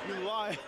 You lie.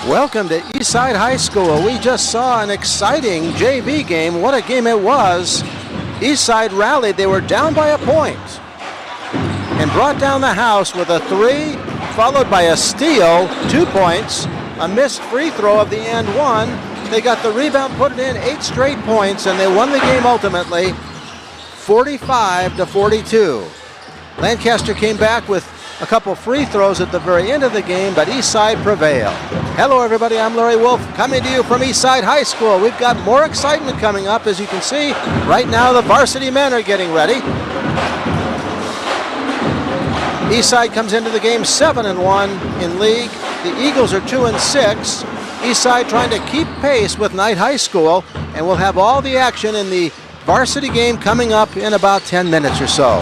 Welcome to Eastside High School. We just saw an exciting JV game. What a game it was. Eastside rallied. They were down by a point and brought down the house with a 3, followed by a steal, 2 points, a missed free throw of the and 1. They got the rebound, put it in, 8 straight points, and they won the game ultimately 45-42. Lancaster came back with a couple free throws at the very end of the game, but Eastside prevailed. Hello everybody, I'm Larry Wolf, coming to you from Eastside High School. We've got more excitement coming up. As you can see, right now the varsity men are getting ready. Eastside comes into the game 7-1 in league. The Eagles are 2-6. Eastside trying to keep pace with Knight High School, and we'll have all the action in the varsity game coming up in about 10 minutes or so.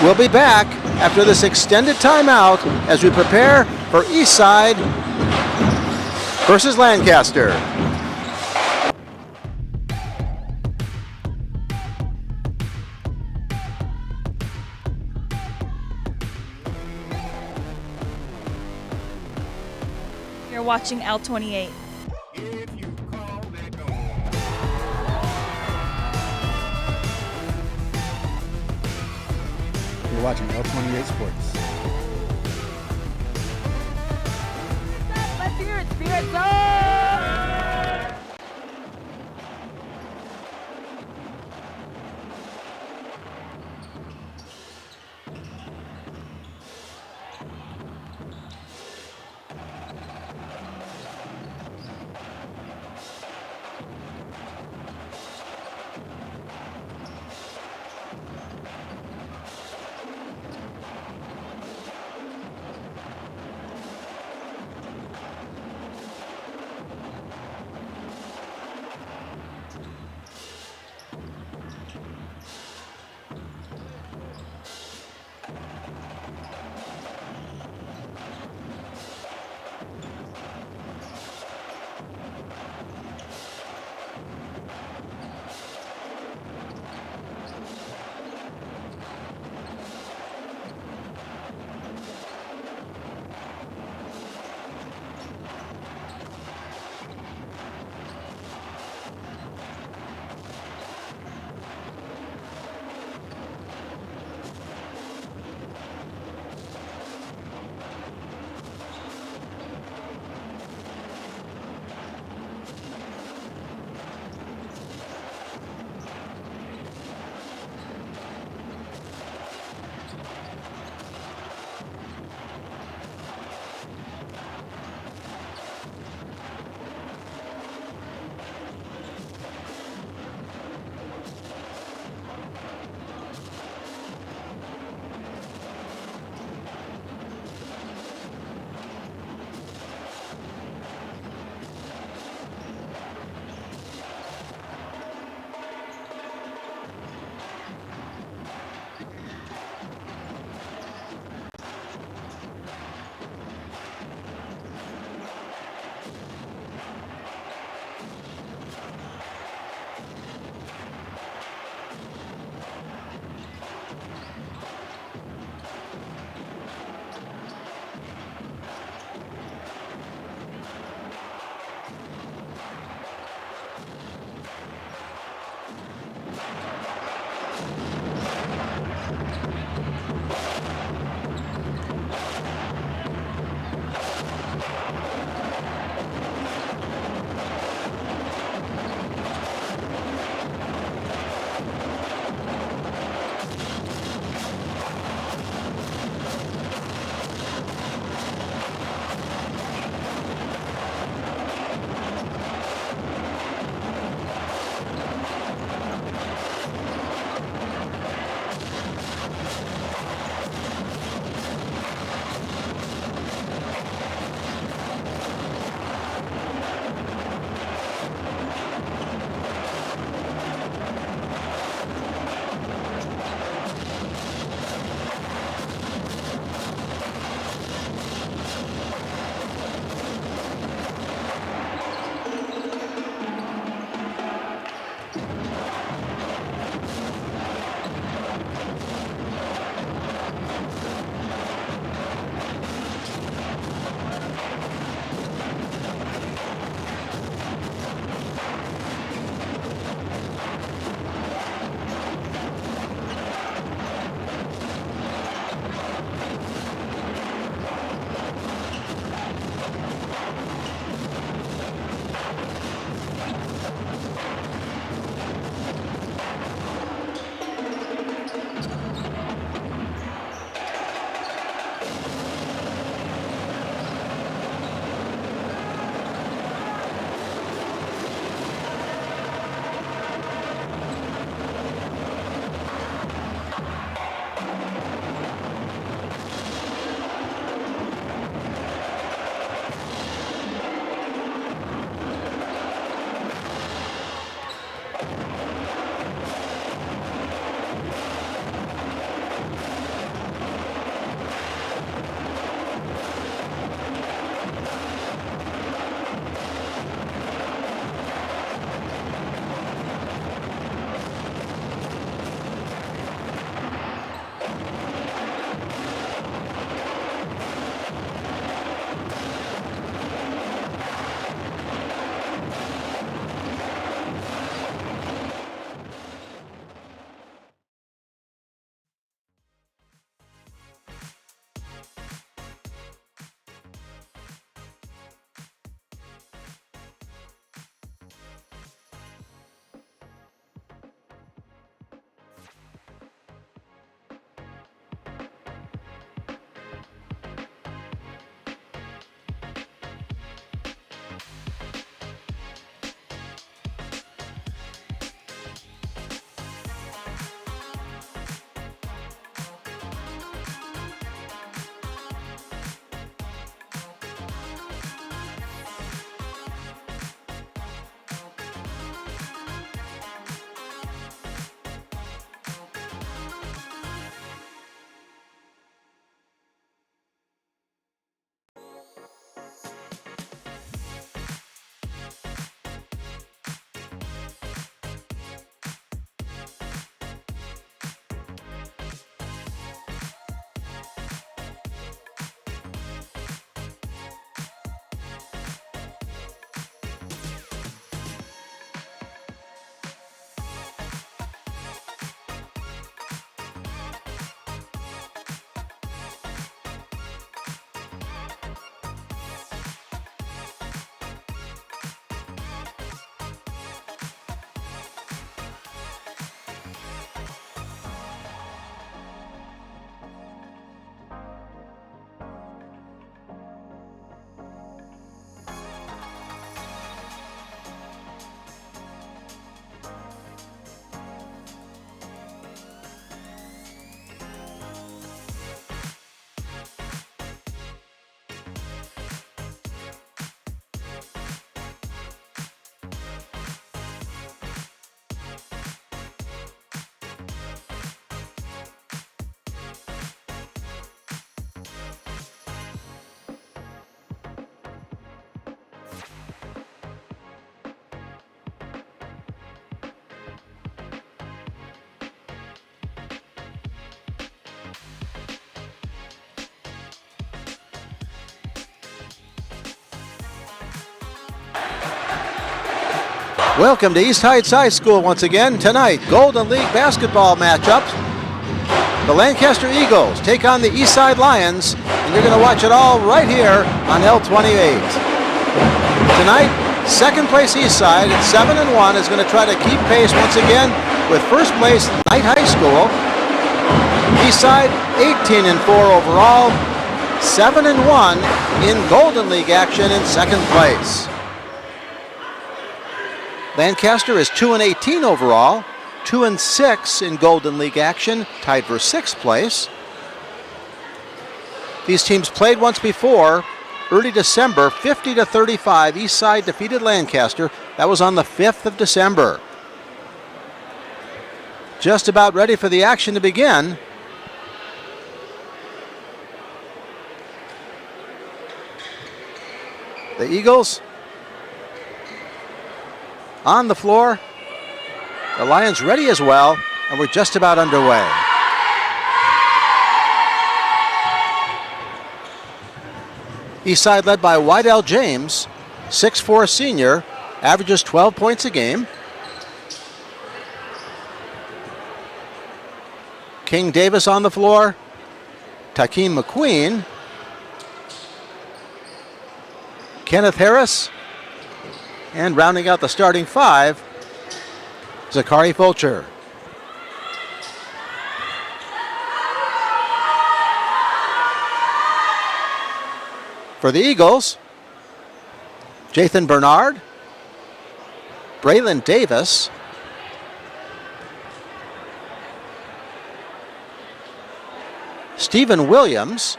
We'll be back after this extended timeout as we prepare for Eastside versus Lancaster. You're watching L28. You're watching L28 Sports. Let's hear it, Spirit Zone! Welcome to East Heights High School once again. Tonight, Golden League basketball matchups. The Lancaster Eagles take on the Eastside Lions, and you're going to watch it all right here on L28. Tonight, second place Eastside at 7-1 is going to try to keep pace once again with first place Knight High School. Eastside 18-4 overall, 7-1 in Golden League action in second place. Lancaster is 2-18 overall, 2-6 in Golden League action, tied for sixth place. These teams played once before, early December, 50-35. Eastside defeated Lancaster. That was on the 5th of December. Just about ready for the action to begin. The Eagles on the floor. The Lions ready as well, and we're just about underway. Eastside led by Wydell James, 6'4" senior, averages 12 points a game. King Davis on the floor, Takeem McQueen, Kenneth Harris, and rounding out the starting five, Zachary Fulcher. For the Eagles, Jathan Bernard, Braylon Davis, Stephen Williams,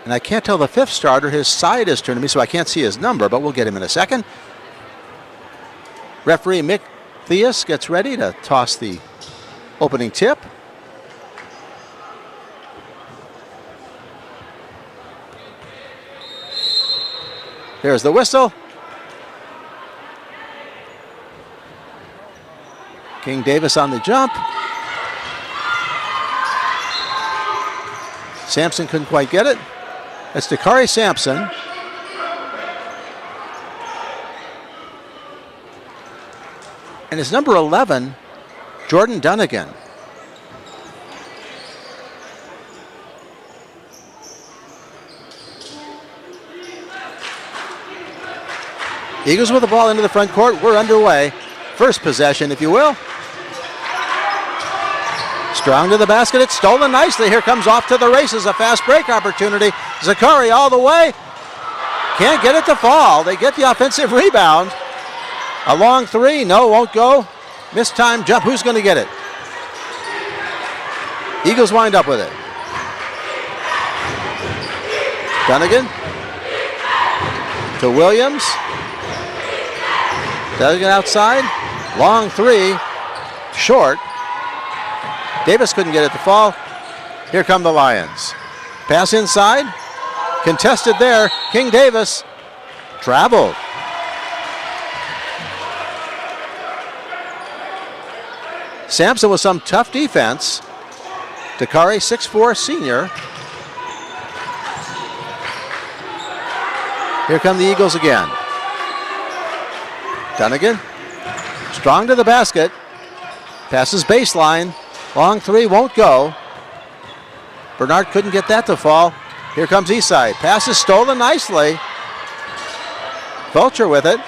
and I can't tell the fifth starter. His side is turned to me, so I can't see his number, but we'll get him in a second. Referee Mick Theus gets ready to toss the opening tip. There's the whistle. King Davis on the jump. Sampson couldn't quite get it. That's Dakari Sampson. And it's number 11, Jordan Dunnigan. Eagles with the ball into the front court. We're underway. First possession, if you will. Strong to the basket. It's stolen nicely. Here comes off to the races. A fast break opportunity. Zachary all the way. Can't get it to fall. They get the offensive rebound. A long three. No, won't go. Missed time jump. Who's going to get it? Eagles wind up with it. Dunnigan to Williams. Dunnigan outside. Long three. Short. Davis couldn't get it to fall. Here come the Lions. Pass inside. Contested there. King Davis traveled. Sampson with some tough defense. Dakari, 6'4" senior. Here come the Eagles again. Dunnigan. Strong to the basket. Passes baseline. Long three won't go. Bernard couldn't get that to fall. Here comes Eastside. Pass is stolen nicely. Fulcher with it.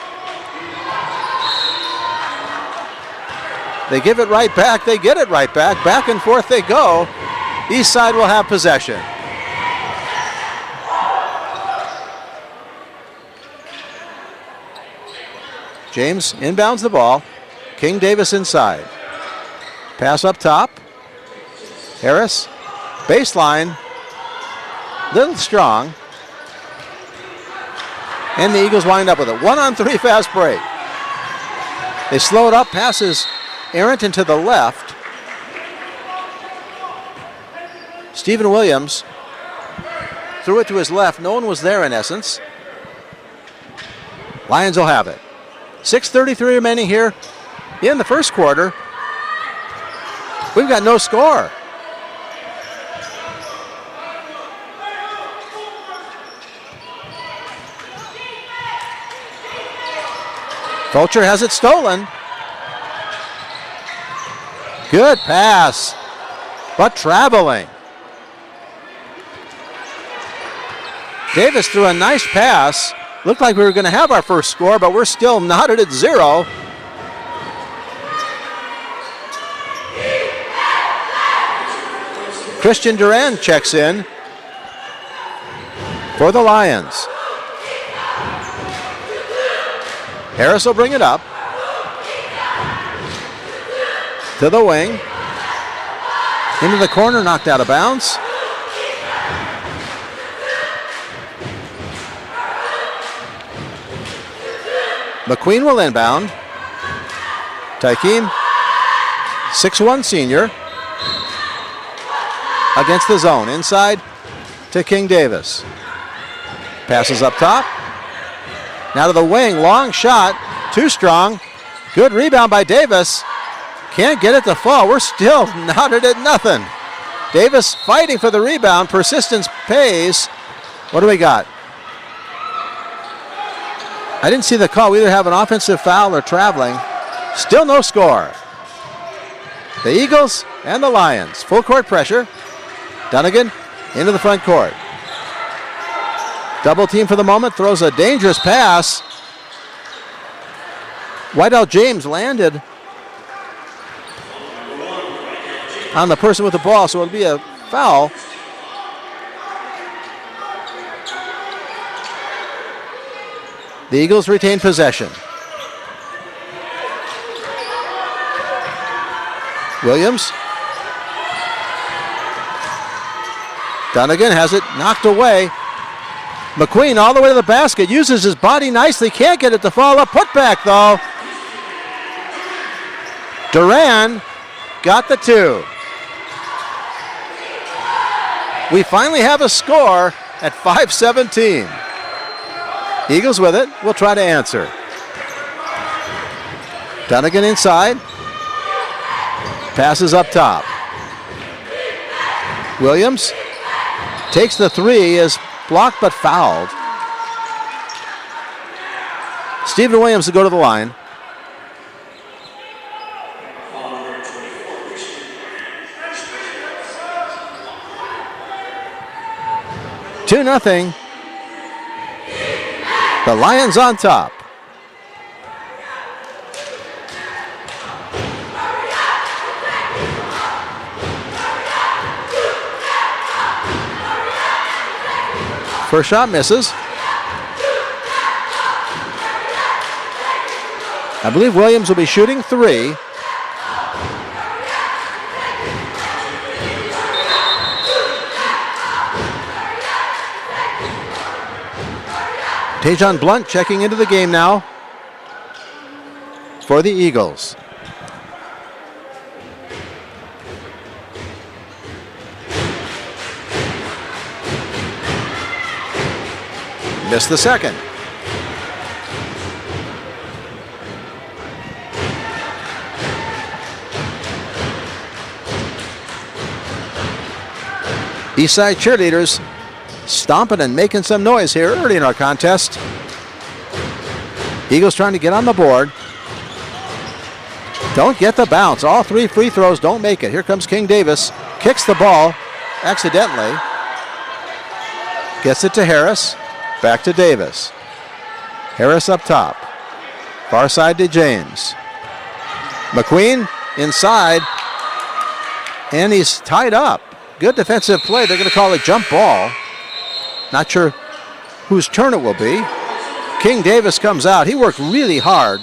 They give it right back. They get it right back. Back and forth they go. Eastside will have possession. James inbounds the ball. King Davis inside. Pass up top. Harris. Baseline. Little strong. And the Eagles wind up with it. 1-on-3 fast break. They slow it up. Passes errant into the left. Stephen Williams threw it to his left. No one was there in essence. Lions will have it. 6:33 remaining here in the first quarter. We've got no score. Fulcher has it stolen. Good pass, but traveling. Davis threw a nice pass. Looked like we were going to have our first score, but we're still knotted at 0. Christian Duran checks in for the Lions. Harris will bring it up to the wing. Into the corner, knocked out of bounds. McQueen will inbound. Taikim, 6'1" senior, against the zone. Inside to King Davis. Passes up top. Now to the wing, long shot, too strong. Good rebound by Davis. Can't get it to fall. We're still knotted at nothing. Davis fighting for the rebound. Persistence pays. What do we got? I didn't see the call. We either have an offensive foul or traveling. Still no score. The Eagles and the Lions. Full court pressure. Dunnigan into the front court. Double team for the moment. Throws a dangerous pass. Whitell James landed on the person with the ball, so it'll be a foul. The Eagles retain possession. Williams. Dunnigan has it knocked away. McQueen all the way to the basket. Uses his body nicely. Can't get it to fall. A putback though. Duran got the 2. We finally have a score at 5:17. Eagles with it. We'll try to answer. Dunnigan inside. Passes up top. Williams takes the 3, is blocked but fouled. Stephen Williams will go to the line. Two nothing. The Lions on top. First shot misses. I believe Williams will be shooting 3. Tajon Blunt checking into the game now for the Eagles. Missed the second. Eastside cheerleaders stomping and making some noise here early in our contest. Eagles trying to get on the board. Don't get the bounce. All 3 free throws don't make it. Here comes King Davis. Kicks the ball accidentally. Gets it to Harris. Back to Davis. Harris up top. Far side to James. McQueen inside. And he's tied up. Good defensive play. They're going to call it jump ball. Not sure whose turn it will be. King Davis comes out. He worked really hard.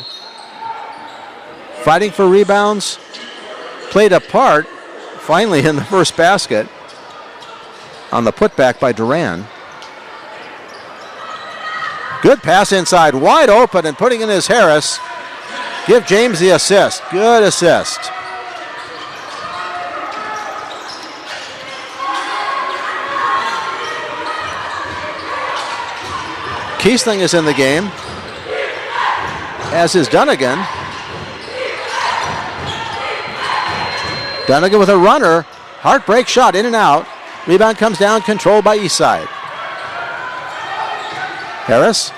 Fighting for rebounds. Played a part, finally, in the first basket on the putback by Duran. Good pass inside. Wide open and putting in his Harris. Give James the assist. Good assist. Kiesling is in the game, as is Dunnigan. Dunnigan with a runner. Heartbreak shot in and out. Rebound comes down, controlled by Eastside. Harris.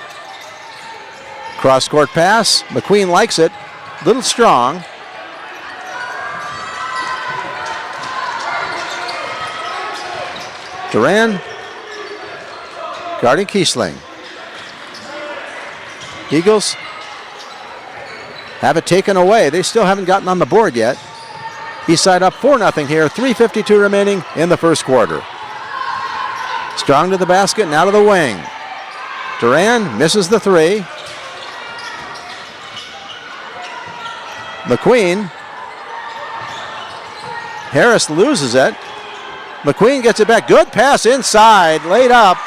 Cross-court pass. McQueen likes it. Little strong. Duran guarding Kiesling. Eagles have it taken away. They still haven't gotten on the board yet. Eastside up 4-0 here. 3:52 remaining in the first quarter. Strong to the basket, now to the wing. Duran misses the three. McQueen. Harris loses it. McQueen gets it back. Good pass inside. Laid up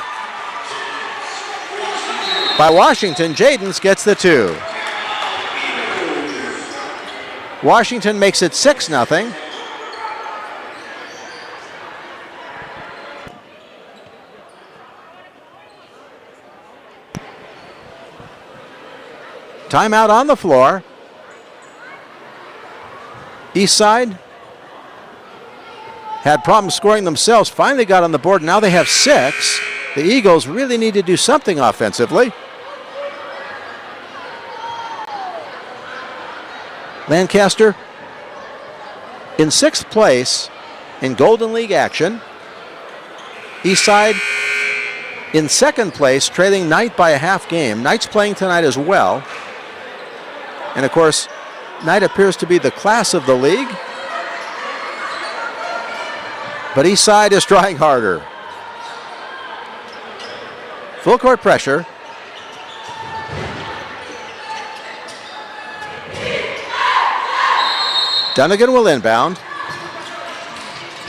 by Washington. Jadens gets the two. Washington makes it 6-0. Timeout on the floor. Eastside had problems scoring themselves, finally got on the board. Now they have 6. The Eagles really need to do something offensively. Lancaster in 6th place in Golden League action. Eastside in 2nd place, trailing Knight by a half game. Knight's playing tonight as well. And of course, Knight appears to be the class of the league. But Eastside is trying harder. Full court pressure. Dunnigan will inbound.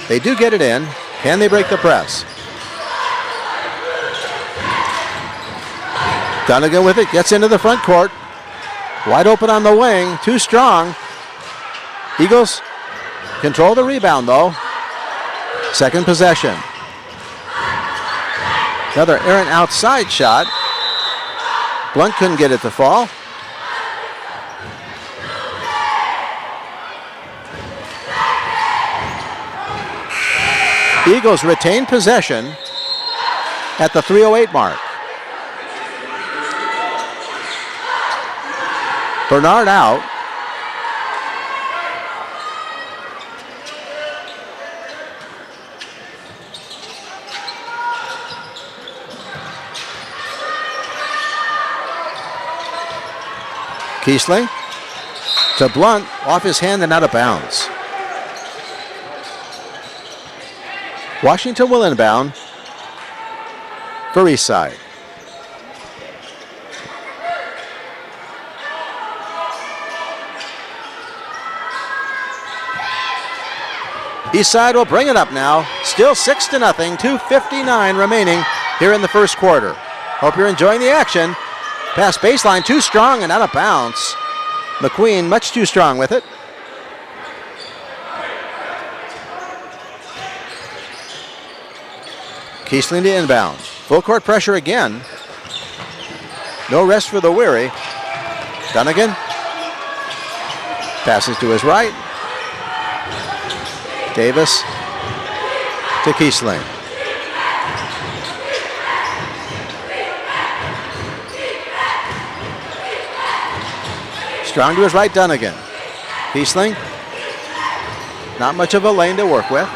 They do get it in. Can they break the press? Dunnigan with it, gets into the front court. Wide open on the wing, too strong. Eagles control the rebound though. Second possession. Another errant outside shot. Blunt couldn't get it to fall. Eagles retain possession at the 3:08 mark. Bernard out. Kiesling to Blunt, off his hand and out of bounds. Washington will inbound for Eastside. Eastside will bring it up now. Still 6-0, 2:59 remaining here in the first quarter. Hope you're enjoying the action. Pass baseline, too strong and out of bounds. McQueen much too strong with it. Kiesling to inbound. Full court pressure again. No rest for the weary. Dunnigan passes to his right. Davis to Kiesling. Strong to his right, Dunnigan. Kiesling, not much of a lane to work with.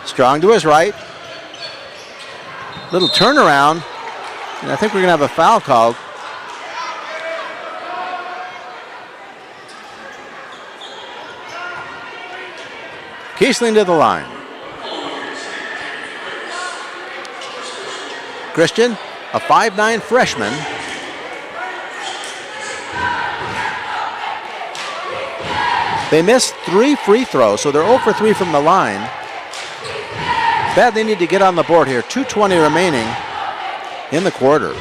Strong to his right. Little turnaround, and I think we're going to have a foul called. Kiesling to the line. Christian, a 5'9" freshman. They missed 3 free throws, so they're 0 for 3 from the line. Bad they need to get on the board here. 2:20 remaining in the quarter.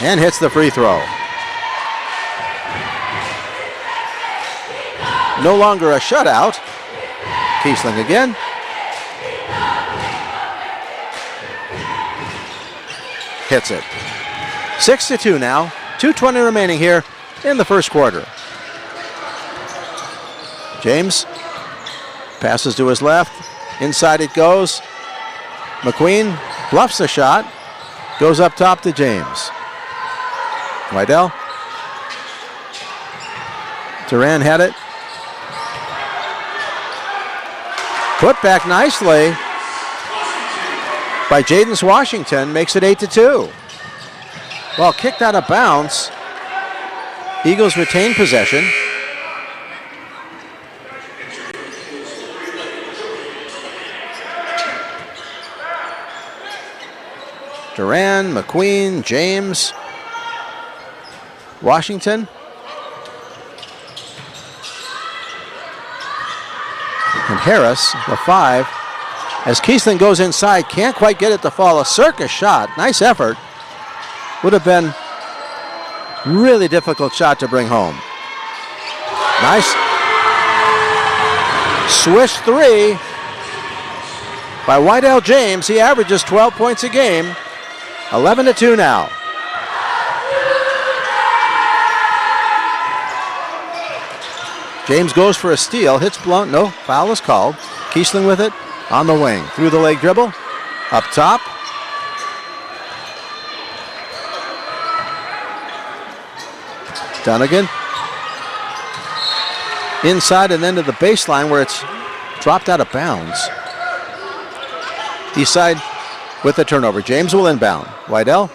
And hits the free throw. No longer a shutout. Kiesling again. Hits it. 6-2 now. 2:20 remaining here in the first quarter. James passes to his left. Inside it goes. McQueen bluffs the shot. Goes up top to James. Wydell. Duran had it. Put back nicely by Jaden Washington, makes it 8-2. Well, kicked out of bounds. Eagles retain possession. Duran, McQueen, James, Washington. And Harris, the 5. As Kiesling goes inside, can't quite get it to fall. A circus shot. Nice effort. Would have been really difficult shot to bring home. Nice swish 3 by Wydell James. He averages 12 points a game. 11-2 now. James goes for a steal, hits blown, no, foul is called. Kiesling with it, on the wing, through the leg dribble, up top. Dunnigan. Inside and then to the baseline where it's dropped out of bounds. Eastside with the turnover. James will inbound. Wydell.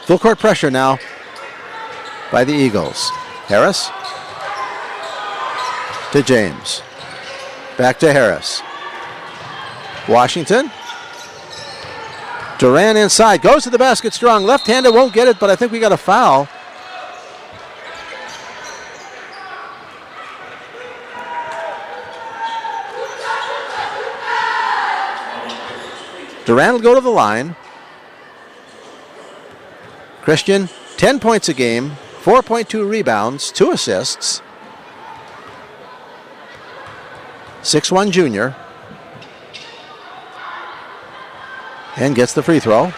Full court pressure now by the Eagles. Harris. To James. Back to Harris. Washington. Duran inside. Goes to the basket strong. Left-handed won't get it, but I think we got a foul. Duran will go to the line. Christian, 10 points a game, 4.2 rebounds, 2 assists. 6'1" junior. And gets the free throw.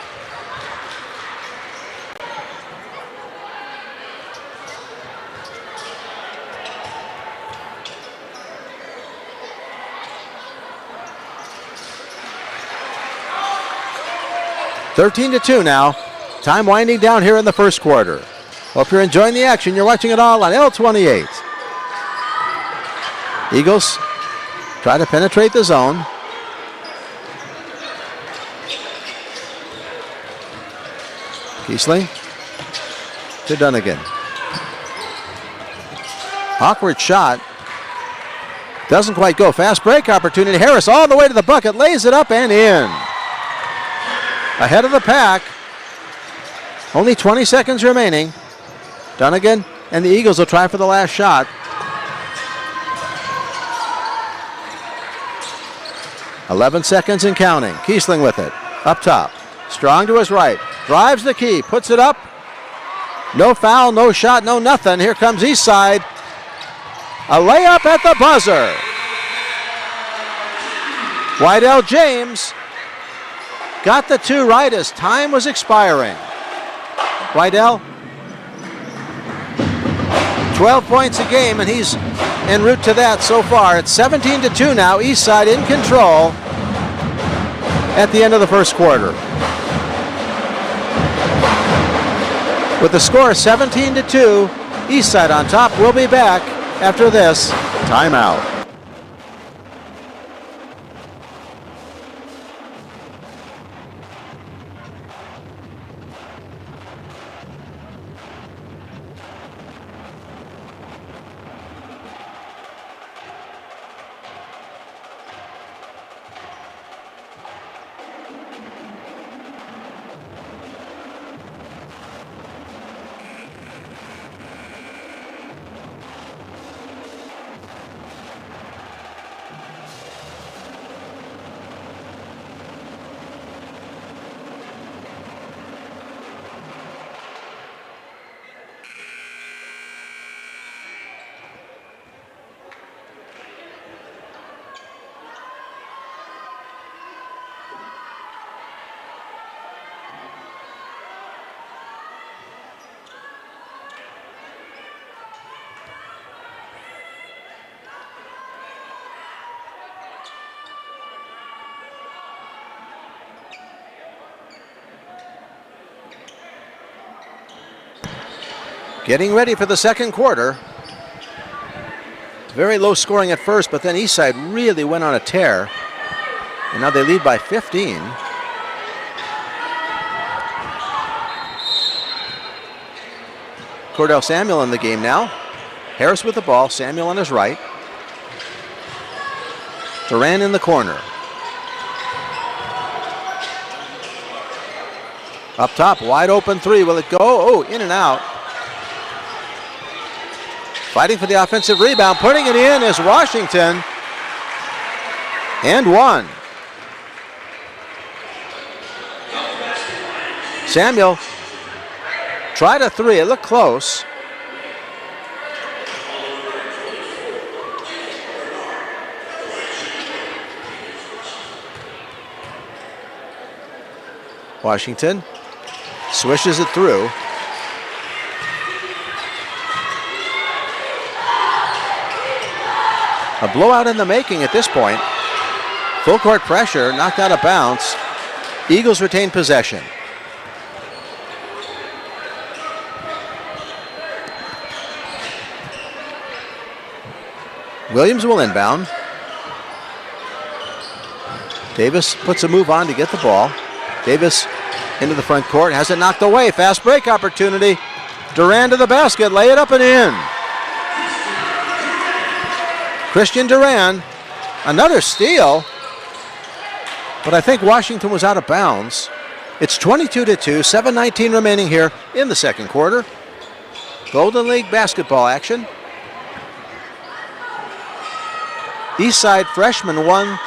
(13-2) now. Time winding down here in the first quarter. Hope you're enjoying the action. You're watching it all on L28. Eagles try to penetrate the zone. Kiesling to Dunnigan. Awkward shot. Doesn't quite go. Fast break opportunity. Harris all the way to the bucket. Lays it up and in. Ahead of the pack. Only 20 seconds remaining. Dunnigan and the Eagles will try for the last shot. 11 seconds and counting. Kiesling with it. Up top. Strong to his right. Drives the key. Puts it up. No foul, no shot, no nothing. Here comes Eastside. A layup at the buzzer. Wydell James got the 2 right as time was expiring. Wydell, 12 points a game, and he's en route to that so far. It's 17-2 now. Eastside in control at the end of the first quarter. With the score 17-2, Eastside on top. We'll be back after this timeout. Getting ready for the second quarter. Very low scoring at first, but then Eastside really went on a tear. And now they lead by 15. Cordell Samuel in the game now. Harris with the ball, Samuel on his right. Duran in the corner. Up top, wide open three. Will it go? Oh, in and out. Fighting for the offensive rebound. Putting it in is Washington. And one. Samuel tried a three. It looked close. Washington swishes it through. A blowout in the making at this point. Full court pressure, knocked out of bounds. Eagles retain possession. Williams will inbound. Davis puts a move on to get the ball. Davis into the front court, has it knocked away. Fast break opportunity. Duran to the basket, lay it up and in. Christian Duran, another steal. But I think Washington was out of bounds. It's 22-2, 7:19 remaining here in the second quarter. Golden League basketball action. Eastside freshmen won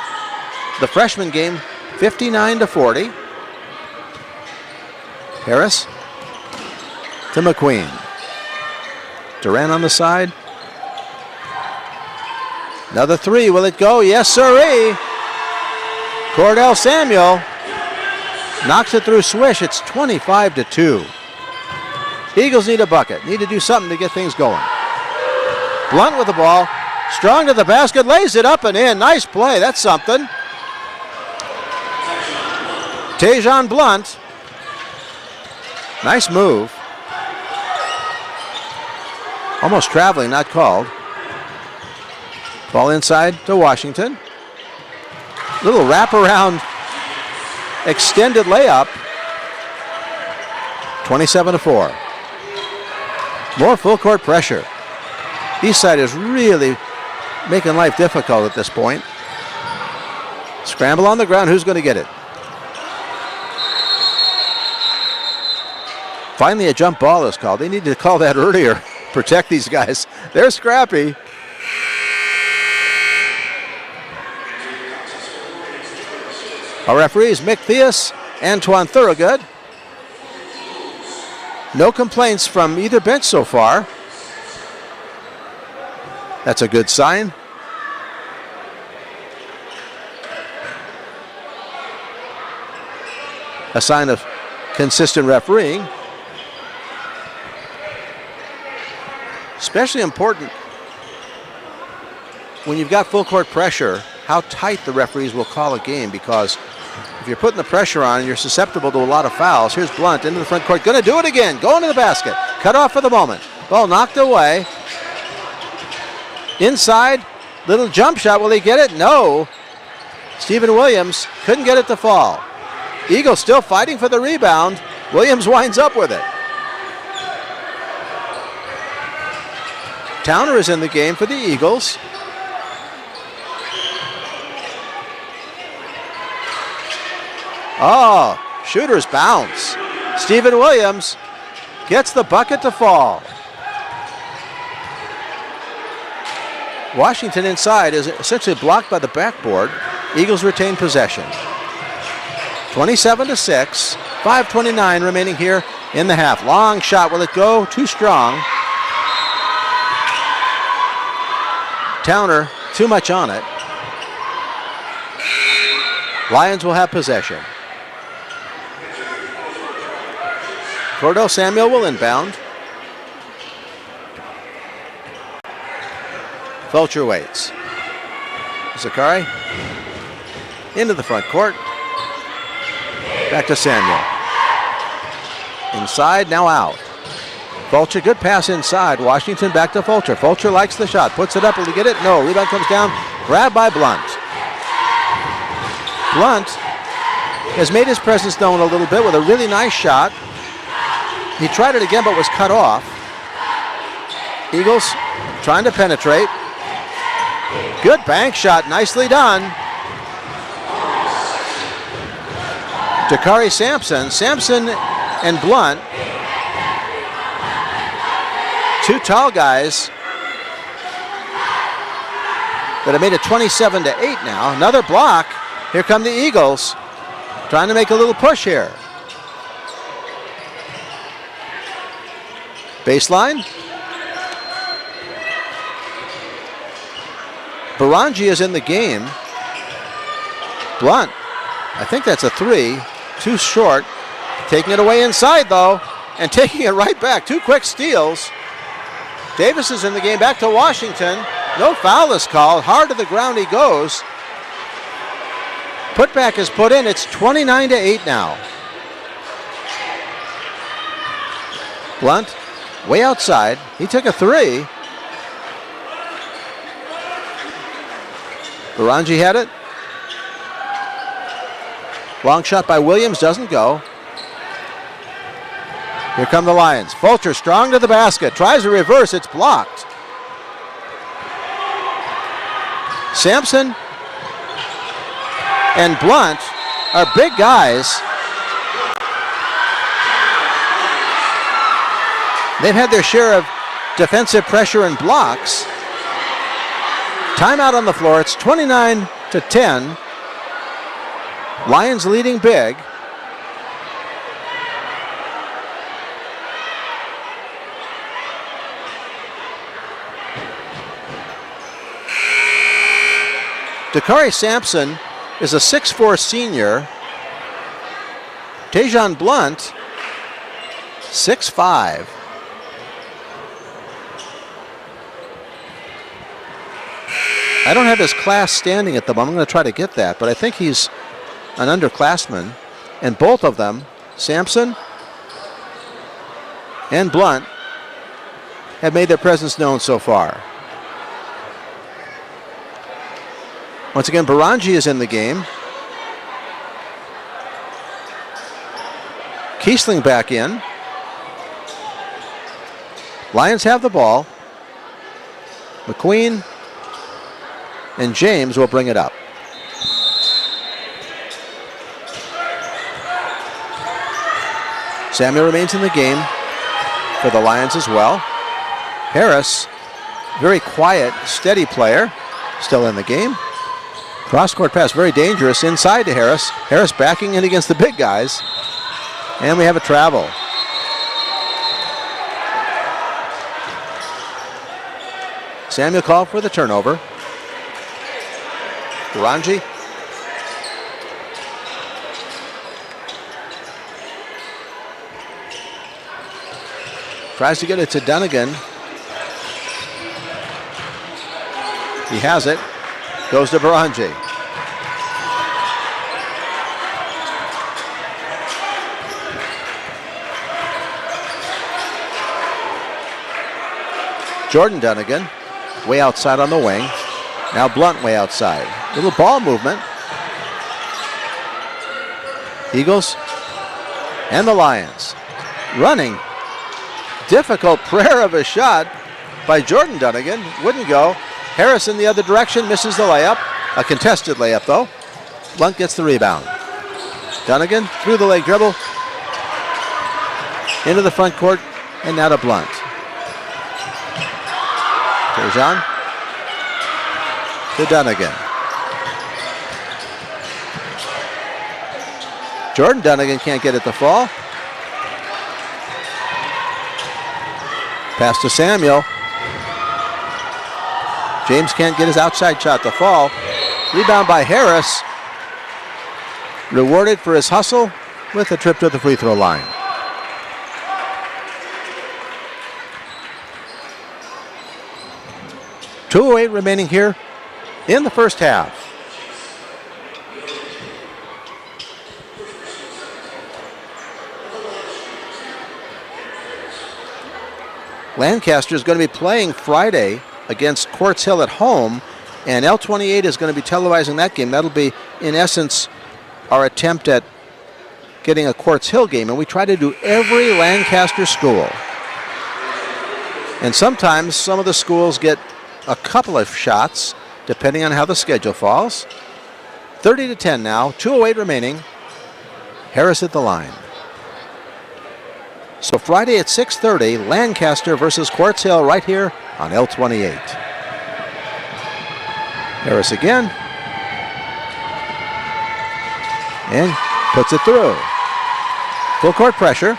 the freshman game 59-40. Harris to McQueen. Duran on the side. Another three, will it go? Yes, sirree. Cordell Samuel knocks it through swish. It's 25-2. Eagles need a bucket. Need to do something to get things going. Blunt with the ball. Strong to the basket. Lays it up and in. Nice play. That's something. Tajon Blunt. Nice move. Almost traveling, not called. Ball inside to Washington. Little wraparound extended layup. 27-4. More full court pressure. Eastside is really making life difficult at this point. Scramble on the ground. Who's going to get it? Finally, a jump ball is called. They needed to call that earlier. Protect these guys. They're scrappy. Our referees, Mick Theus, Antoine Thorogood. No complaints from either bench so far. That's a good sign. A sign of consistent refereeing. Especially important when you've got full court pressure, how tight the referees will call a game, because if you're putting the pressure on, you're susceptible to a lot of fouls. Here's Blunt into the front court. Going to do it again. Going to the basket. Cut off for the moment. Ball knocked away. Inside. Little jump shot. Will he get it? No. Stephen Williams couldn't get it to fall. Eagles still fighting for the rebound. Williams winds up with it. Towner is in the game for the Eagles. Oh, shooter's bounce. Stephen Williams gets the bucket to fall. Washington inside is essentially blocked by the backboard. Eagles retain possession. 27-6, 5:29 remaining here in the half. Long shot, will it go? Too strong. Towner, too much on it. Lions will have possession. Cordell Samuel will inbound. Fulcher waits. Zakari into the front court. Back to Samuel. Inside, now out. Fulcher, good pass inside. Washington back to Fulcher. Fulcher likes the shot. Puts it up. Will he get it? No. Rebound comes down. Grabbed by Blunt. Blunt has made his presence known a little bit with a really nice shot. He tried it again but was cut off. Eagles trying to penetrate. Good bank shot. Nicely done. Dakari Sampson. Sampson and Blunt. Two tall guys that have made it 27-8 now. Another block. Here come the Eagles trying to make a little push here. Baseline. Barangi is in the game. Blunt, I think that's a three. Too short. Taking it away inside though, and taking it right back. Two quick steals. Davis is in the game, back to Washington. No foul is called. Hard to the ground he goes. Putback is put in. It's 29-8 now. Blunt, way outside. He took a three. Barangi had it. Long shot by Williams, doesn't go. Here come the Lions. Fulcher strong to the basket. Tries a reverse. It's blocked. Sampson and Blunt are big guys. They've had their share of defensive pressure and blocks. Timeout on the floor. It's 29-10. Lions leading big. Dakari Sampson is a 6'4" senior. Tajon Blunt, 6'5". I don't have his class standing at the moment. I'm going to try to get that, but I think he's an underclassman. And both of them, Sampson and Blunt, have made their presence known so far. Once again, Barangi is in the game. Kiesling back in. Lions have the ball. McQueen and James will bring it up. Samuel remains in the game for the Lions as well. Harris, very quiet, steady player, still in the game. Cross-court pass, very dangerous, inside to Harris. Harris backing in against the big guys. And we have a travel. Samuel called for the turnover. Barangi. Tries to get it to Dunnigan. He has it. Goes to Barangi. Jordan Dunnigan, way outside on the wing. Now Blunt way outside. Little ball movement. Eagles and the Lions running. Difficult prayer of a shot by Jordan Dunnigan. Wouldn't go. Harris in the other direction, misses the layup. A contested layup though. Blunt gets the rebound. Dunnigan through the leg dribble. Into the front court and now to Blunt. Tajon to Dunnigan. Jordan Dunnigan can't get it to fall. Pass to Samuel. James can't get his outside shot to fall. Rebound by Harris. Rewarded for his hustle with a trip to the free throw line. .208 remaining here in the first half. Lancaster is going to be playing Friday against Quartz Hill at home, and L28 is going to be televising that game. That'll be, in essence, our attempt at getting a Quartz Hill game, and we try to do every Lancaster school. And sometimes some of the schools get a couple of shots, depending on how the schedule falls. 30-10 now, 2:08 remaining. Harris at the line. So Friday at 6:30, Lancaster versus Quartz Hill right here on L28. Harris again. And puts it through. Full court pressure.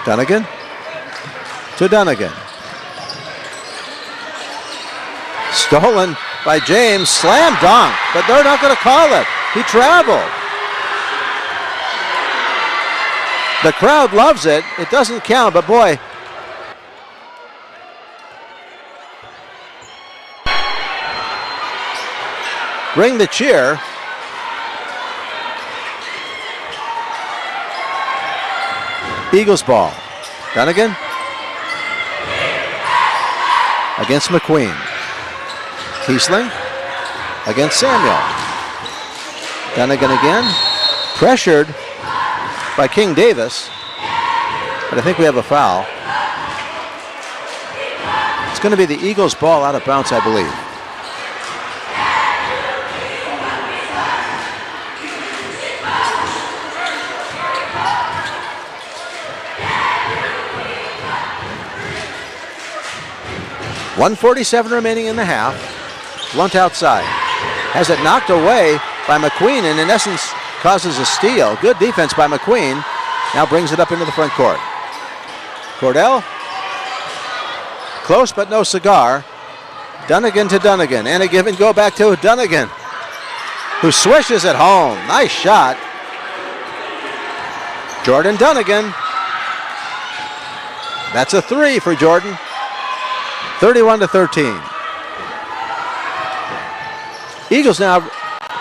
Dunnigan to Dunnigan. Stolen by James. Slam dunk, but they're not going to call it. He traveled. The crowd loves it. It doesn't count, but boy. Bring the cheer. Eagles ball. Dunnigan against McQueen. Kiesling against Samuel. Dunnigan again. Pressured by King Davis, but I think we have a foul. It's going to be the Eagles ball out of bounds, I believe. .147 remaining in the half. Blunt outside. Has it knocked away by McQueen, and in essence causes a steal. Good defense by McQueen. Now brings it up into the front court. Cordell. Close but no cigar. Dunnigan to Dunnigan. And a give and go back to Dunnigan, who swishes it home. Nice shot. Jordan Dunnigan. That's a three for Jordan. 31-13. Eagles now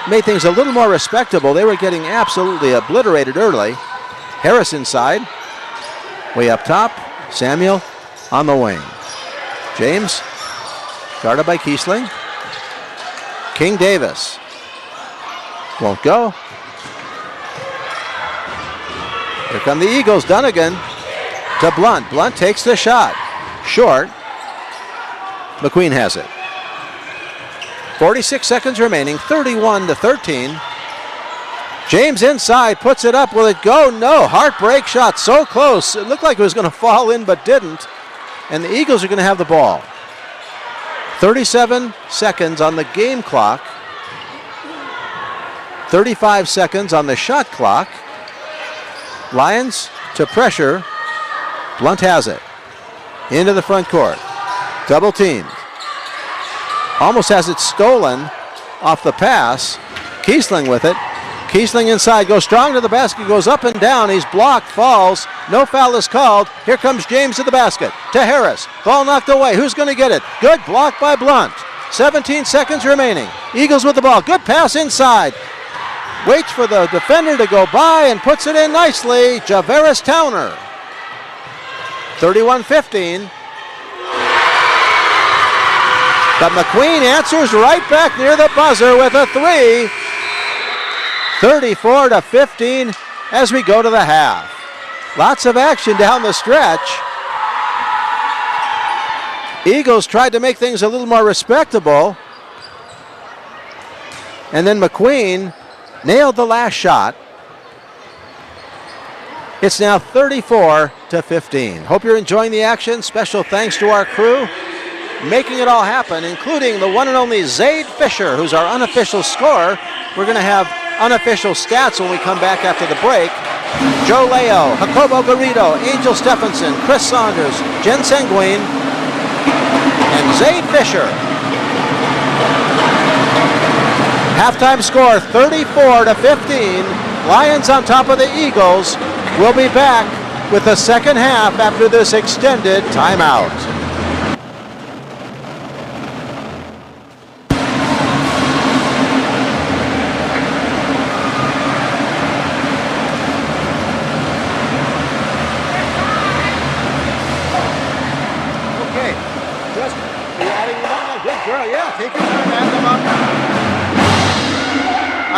made things a little more respectable. They were getting absolutely obliterated early. Harris inside. Way up top. Samuel on the wing. James guarded by Kiesling. King Davis. Won't go. Here come the Eagles. Dunnigan to Blunt. Blunt takes the shot. Short. McQueen has it. 46 seconds remaining, 31-13. James inside, puts it up. Will it go? No. Heartbreak shot, so close. It looked like it was going to fall in, but didn't. And the Eagles are going to have the ball. 37 seconds on the game clock. 35 seconds on the shot clock. Lions to pressure. Blunt has it. Into the front court. Double teamed. Almost has it stolen off the pass. Kiesling with it. Kiesling inside, goes strong to the basket, goes up and down. He's blocked, falls. No foul is called. Here comes James to the basket. To Harris. Ball knocked away. Who's going to get it? Good block by Blunt. 17 seconds remaining. Eagles with the ball. Good pass inside. Waits for the defender to go by and puts it in nicely. Javaris Towner. 31-15. But McQueen answers right back near the buzzer with a three. 34-15 as we go to the half. Lots of action down the stretch. Eagles tried to make things a little more respectable. And then McQueen nailed the last shot. It's now 34-15. Hope you're enjoying the action. Special thanks to our crew making it all happen, including the one and only Zaid Fisher, who's our unofficial scorer. We're going to have unofficial stats when we come back after the break. Joe Leo, Jacobo Garrido, Angel Stephenson, Chris Saunders, Jen Sanguine, and Zaid Fisher. Halftime score 34-15. Lions on top of the Eagles. We'll be back with the second half after this extended timeout.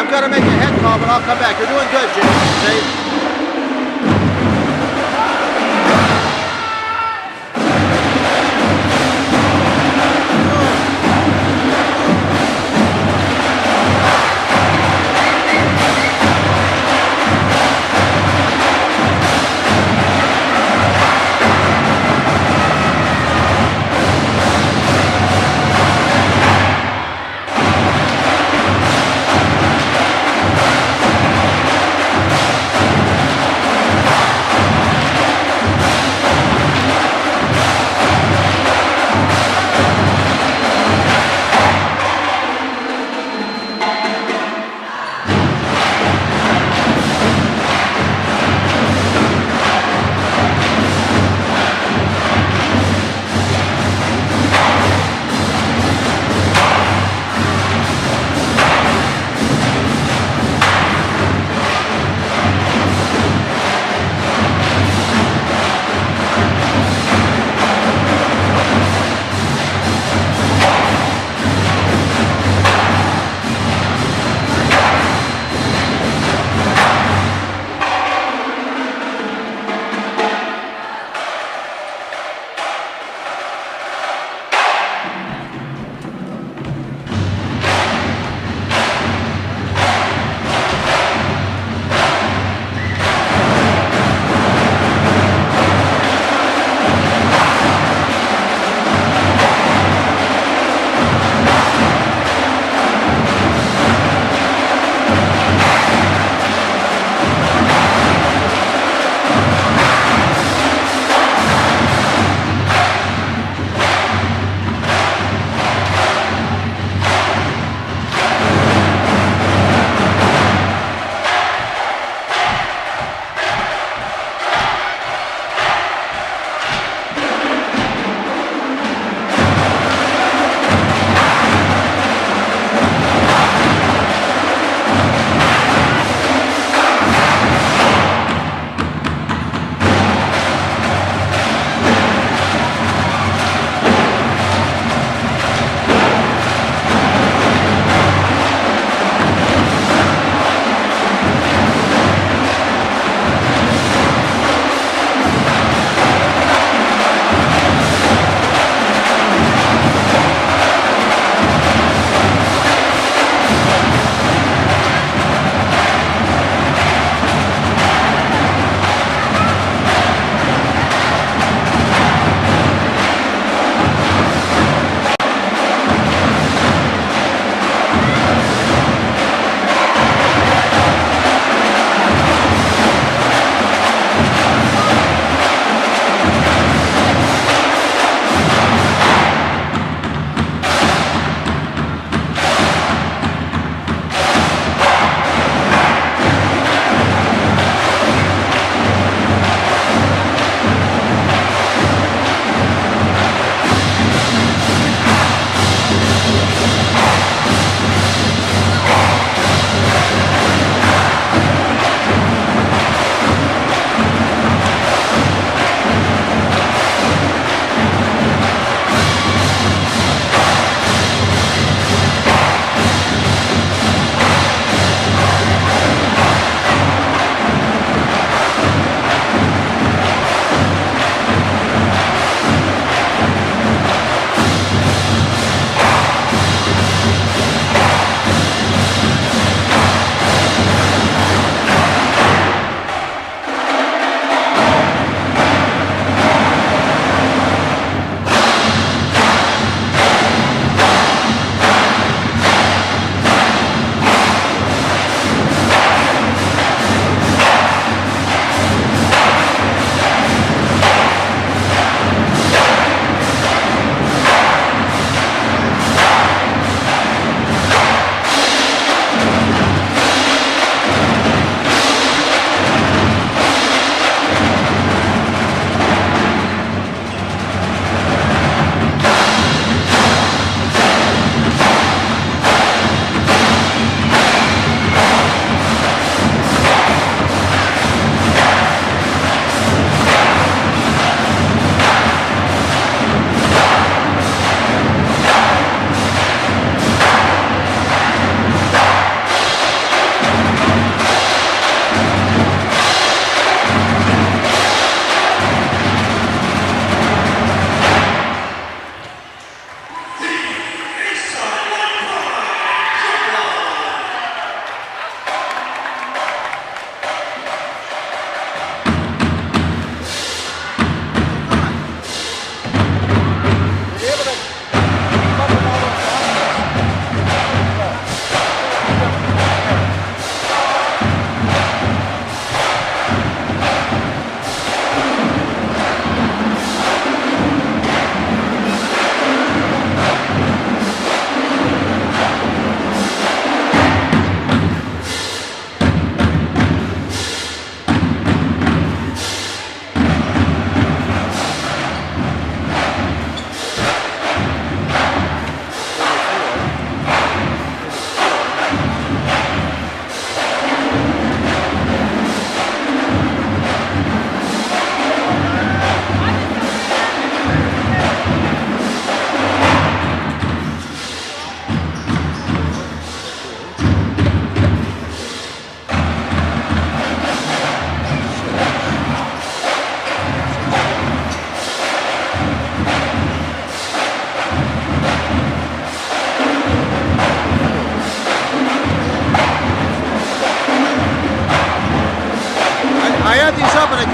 I've got to make a head call, but I'll come back. You're doing good, Jay.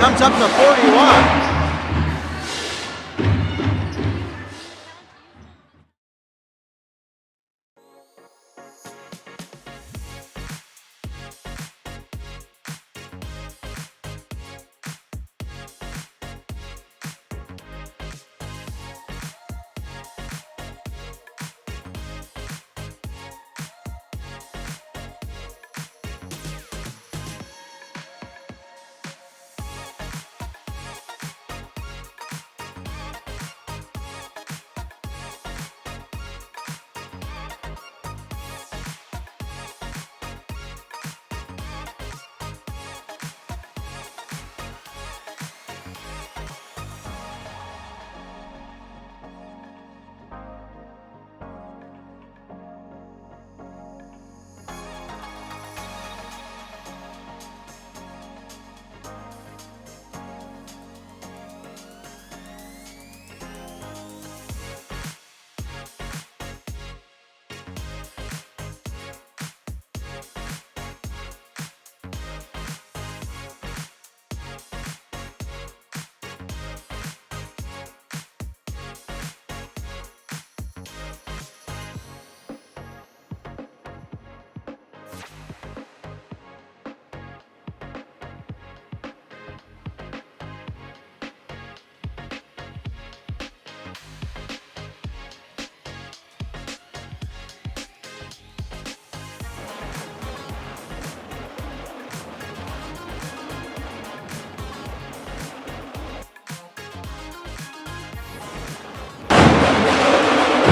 comes up to 41.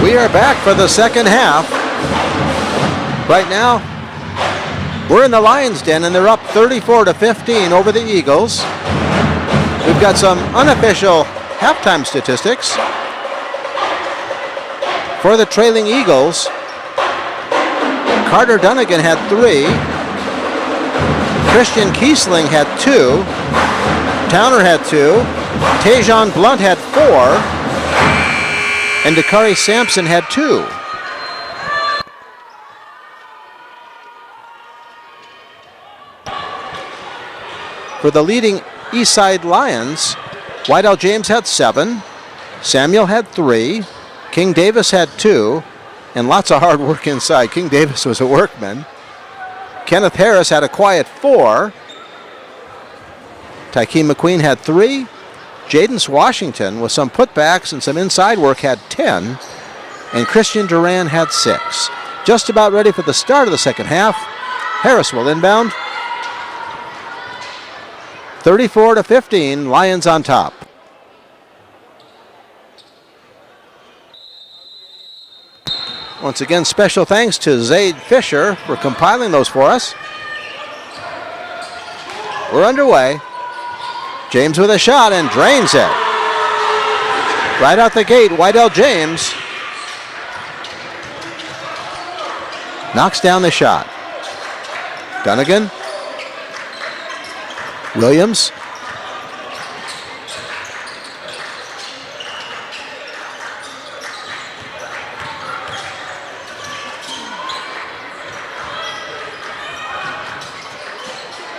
We are back for the second half. Right now, we're in the Lions' den, and they're up 34-15 over the Eagles. We've got some unofficial halftime statistics. For the trailing Eagles, Carter Dunnigan had 3. Christian Kiesling had 2. Towner had 2. Tajon Blunt had 4. And Dakari Sampson had 2. For the leading Eastside Lions, Wydell James had 7. Samuel had 3. King Davis had 2. And lots of hard work inside. King Davis was a workman. Kenneth Harris had a quiet 4. Tykeem McQueen had 3. Jaden Washington, with some putbacks and some inside work, had 10. And Christian Duran had 6. Just about ready for the start of the second half. Harris will inbound. 34-15, Lions on top. Once again, special thanks to Zaid Fisher for compiling those for us. We're underway. James with a shot and drains it. Right out the gate, Wydell James knocks down the shot. Dunnigan. Williams.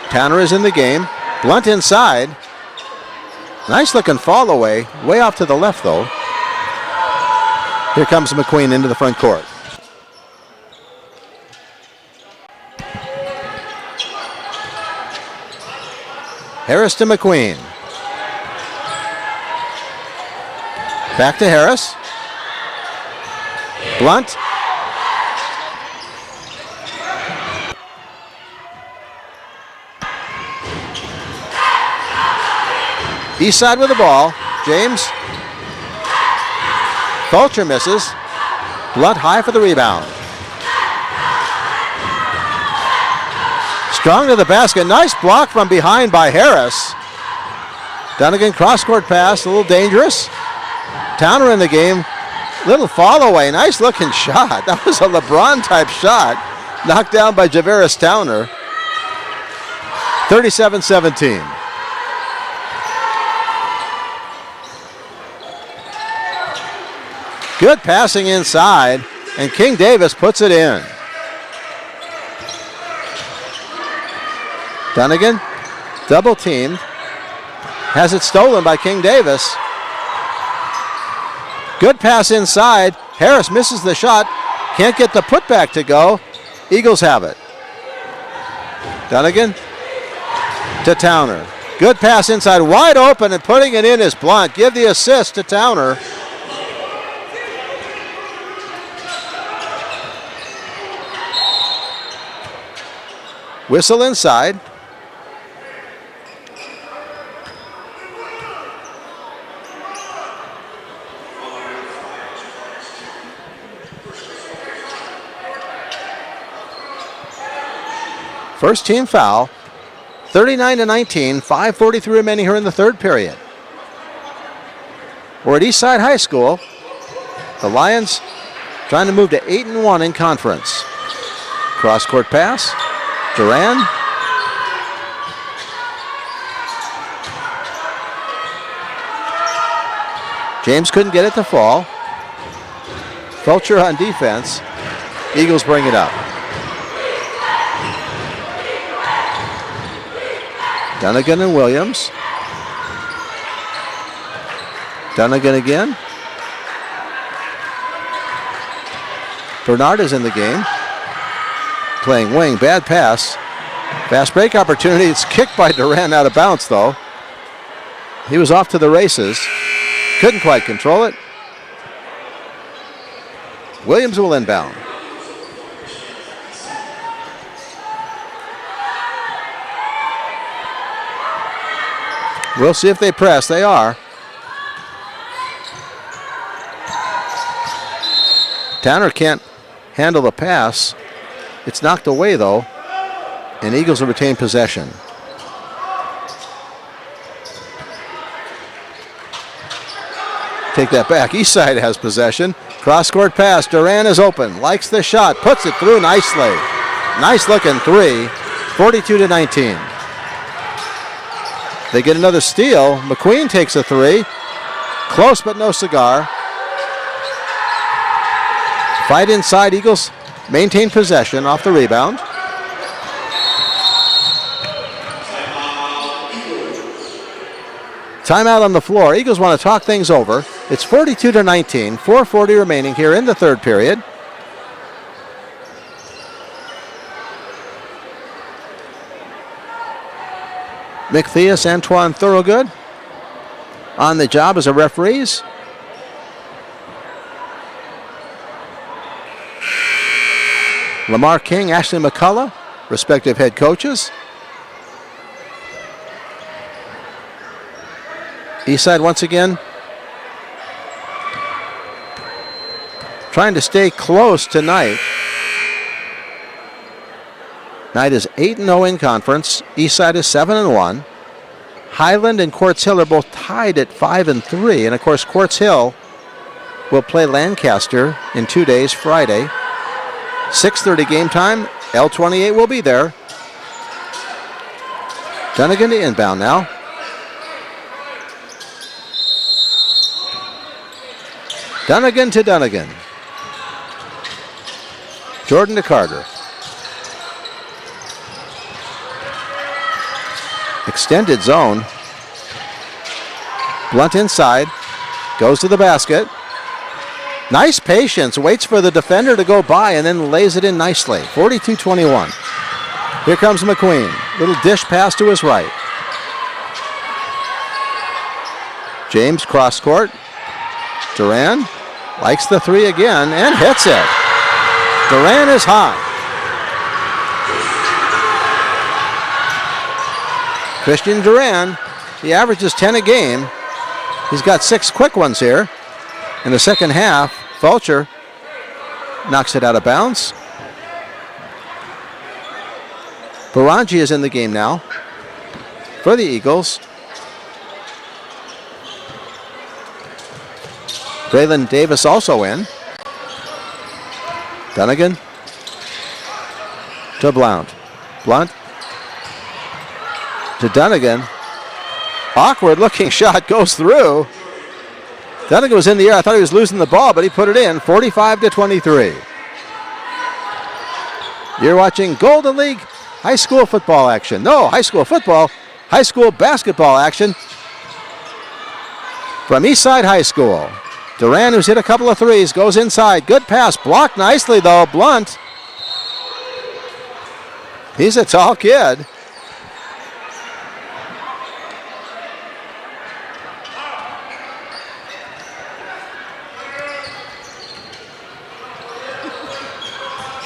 Towner is in the game. Blunt inside. Nice looking fall away. Way off to the left though. Here comes McQueen into the front court. Harris to McQueen. Back to Harris. Blunt. Eastside with the ball. James. Fulcher misses. Blunt high for the rebound. Strong to the basket. Nice block from behind by Harris. Dunnigan cross-court pass, a little dangerous. Towner in the game. Little fall away. Nice looking shot. That was a LeBron type shot. Knocked down by Javaris Towner. 37-17. Good passing inside, and King Davis puts it in. Dunnigan, double teamed. has it stolen by King Davis. Good pass inside. Harris misses the shot. Can't get the putback to go. Eagles have it. Dunnigan to Towner. Good pass inside, wide open, and putting it in is Blunt. Give the assist to Towner. Whistle inside. First team foul. 39-19, 5:43 remaining here in the third period. We're at Eastside High School. The Lions trying to move to 8-1 in conference. Cross-court pass. Duran. James couldn't get it to fall. Fulcher on defense. Eagles bring it up. Dunnigan and Williams. Dunnigan again. Bernard is in the game. Playing wing, bad pass. Fast break opportunity. It's kicked by Duran out of bounds though. He was off to the races. Couldn't quite control it. Williams will inbound. We'll see if they press. They are. Towner can't handle the pass. It's knocked away though, and Eagles will retain possession. Take that back. Eastside has possession. Cross-court pass. Duran is open. Likes the shot. Puts it through nicely. Nice looking three. 42-19. They get another steal. McQueen takes a three. Close but no cigar. Fight inside. Eagles maintain possession off the rebound. Timeout on the floor. Eagles want to talk things over. It's 42-19. 4:40 remaining here in the third period. McThias, Antoine Thorogood on the job as a referees. Lamar King, Ashley McCullough, respective head coaches. Eastside once again trying to stay close tonight. Knight is 8-0 in conference. Eastside is 7-1. Highland and Quartz Hill are both tied at 5-3. And of course, Quartz Hill will play Lancaster in 2 days, Friday. 6:30 game time. L28 will be there. Dunnigan to inbound now. Dunnigan to Dunnigan. Jordan to Carter. Extended zone. Blunt inside. Goes to the basket. Nice patience. Waits for the defender to go by and then lays it in nicely. 42-21. Here comes McQueen. Little dish pass to his right. James cross court. Duran likes the three again and hits it. Duran is hot. Christian Duran, he averages 10 a game. He's got 6 quick ones here. In the second half, Fulcher knocks it out of bounds. Barangi is in the game now for the Eagles. Braylon Davis also in. Dunnigan to Blount. Blunt to Dunnigan. Awkward looking shot goes through. Dunnigan was in the air. I thought he was losing the ball, but he put it in. 45-23. You're watching Golden League high school football action. No, high school football, high school basketball action from Eastside High School. Duran, who's hit a couple of threes, goes inside. Good pass. Blocked nicely, though. Blunt. He's a tall kid.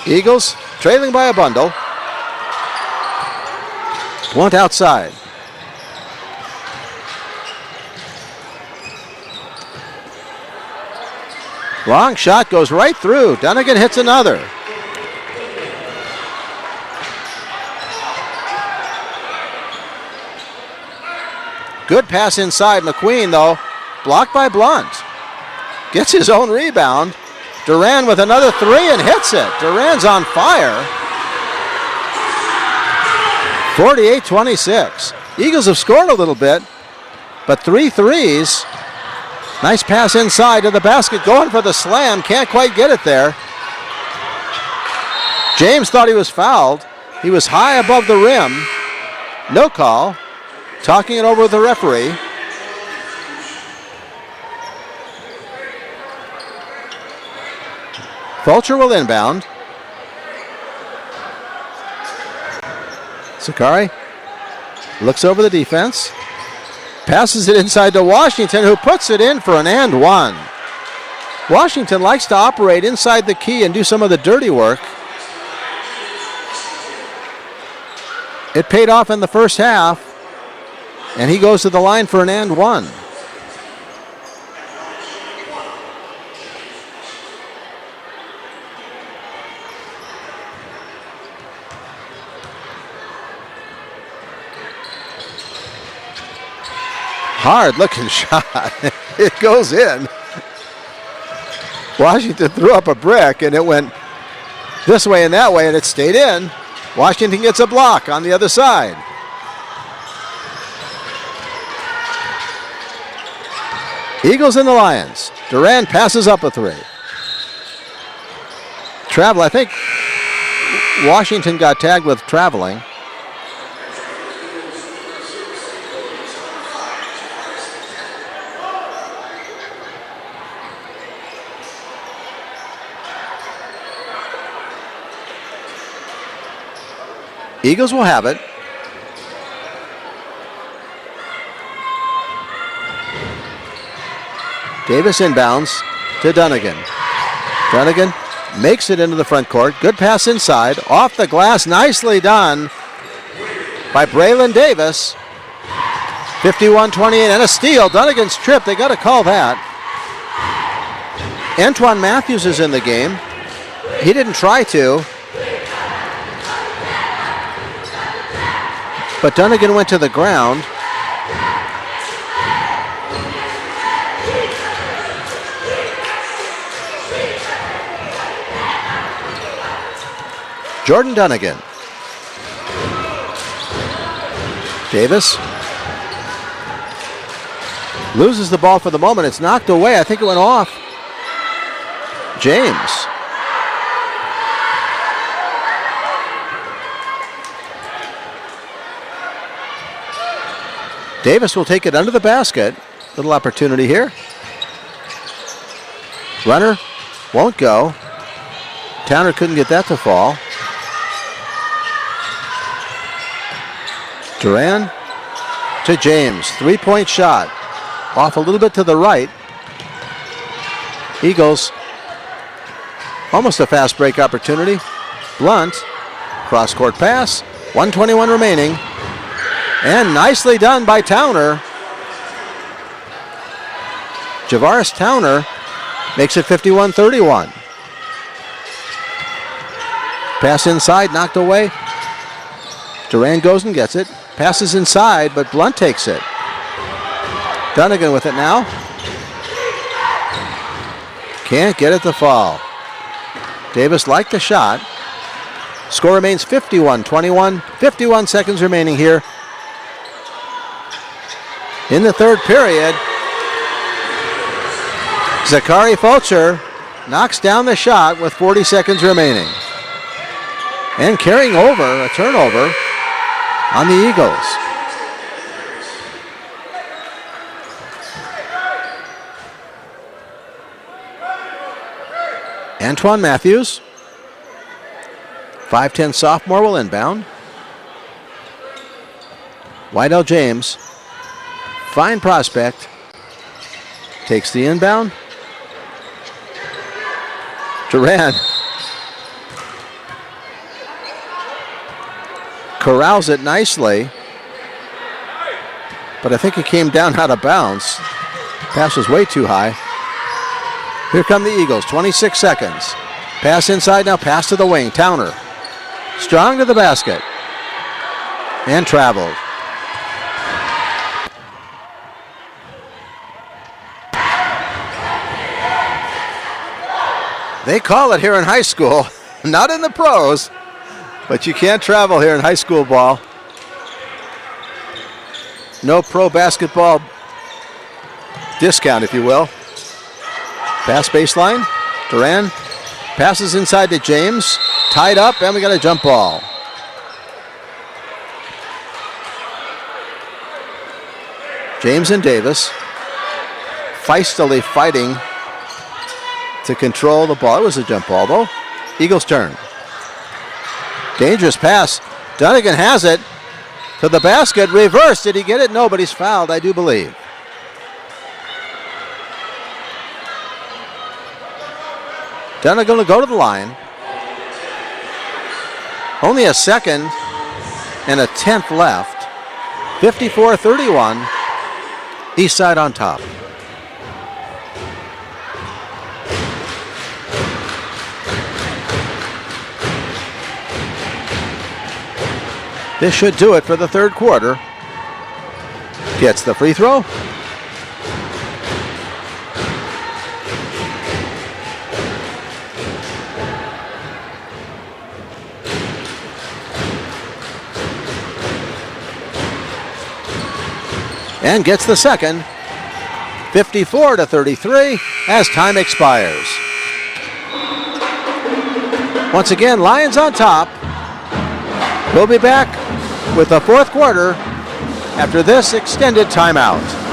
Eagles trailing by a bundle. Blunt outside. Long shot goes right through. Dunnigan hits another. Good pass inside. McQueen, though, blocked by Blunt. Gets his own rebound. Duran with another three and hits it. Duran's on fire. 48-26. Eagles have scored a little bit, but 3 threes. Nice pass inside to the basket, going for the slam. Can't quite get it there. James thought he was fouled. He was high above the rim. No call. Talking it over with the referee. Fulcher will inbound. Sakari looks over the defense. Passes it inside to Washington, who puts it in for an and one. Washington likes to operate inside the key and do some of the dirty work. It paid off in the first half, and he goes to the line for an and one. Hard looking shot. It goes in. Washington threw up a brick and it went this way and that way and it stayed in. Washington gets a block on the other side. Eagles and the Lions. Duran passes up a three. Travel, I think Washington got tagged with traveling. Eagles will have it. Davis inbounds to Dunnigan. Dunnigan makes it into the front court. Good pass inside. Off the glass. Nicely done by Braylon Davis. 51-28 and a steal. Dunnigan's trip. They got to call that. Antoine Matthews is in the game. He didn't try to. But Dunnigan went to the ground. Jordan Dunnigan. Davis loses the ball for the moment. It's knocked away. I think it went off James. Davis will take it under the basket. Little opportunity here. Runner won't go. Towner couldn't get that to fall. Duran to James. 3-point shot. Off a little bit to the right. Eagles. Almost a fast break opportunity. Blunt. Cross-court pass. 1:21 remaining. And nicely done by Towner. Javaris Towner makes it 51-31. Pass inside, knocked away. Duran goes and gets it. Passes inside, but Blunt takes it. Dunnigan with it now. Can't get it to fall. Davis liked the shot. Score remains 51-21. 51 seconds remaining here in the third period. Zachary Fulcher knocks down the shot with 40 seconds remaining. And carrying over, a turnover on the Eagles. Antoine Matthews, 5'10 sophomore, will inbound. Wydell James, fine prospect, takes the inbound. Duran corrals it nicely, but I think he came down out of bounds. Pass was way too high. Here come the Eagles, 26 seconds. Pass inside now, pass to the wing. Towner, strong to the basket, and traveled. They call it here in high school, not in the pros, but you can't travel here in high school ball. No pro basketball discount, if you will. Pass baseline. Duran passes inside to James. Tied up, and we got a jump ball. James and Davis feistily fighting to control the ball. It was a jump ball, though. Eagles turn. Dangerous pass. Dunnigan has it to the basket. Reverse. Did he get it? No, but he's fouled, I do believe. Dunnigan will go to the line. Only a second and a tenth left. 54-31. Eastside on top. This should do it for the third quarter. Gets the free throw. And gets the second. 54-33 as time expires. Once again, Lions on top. We'll be back with the fourth quarter after this extended timeout.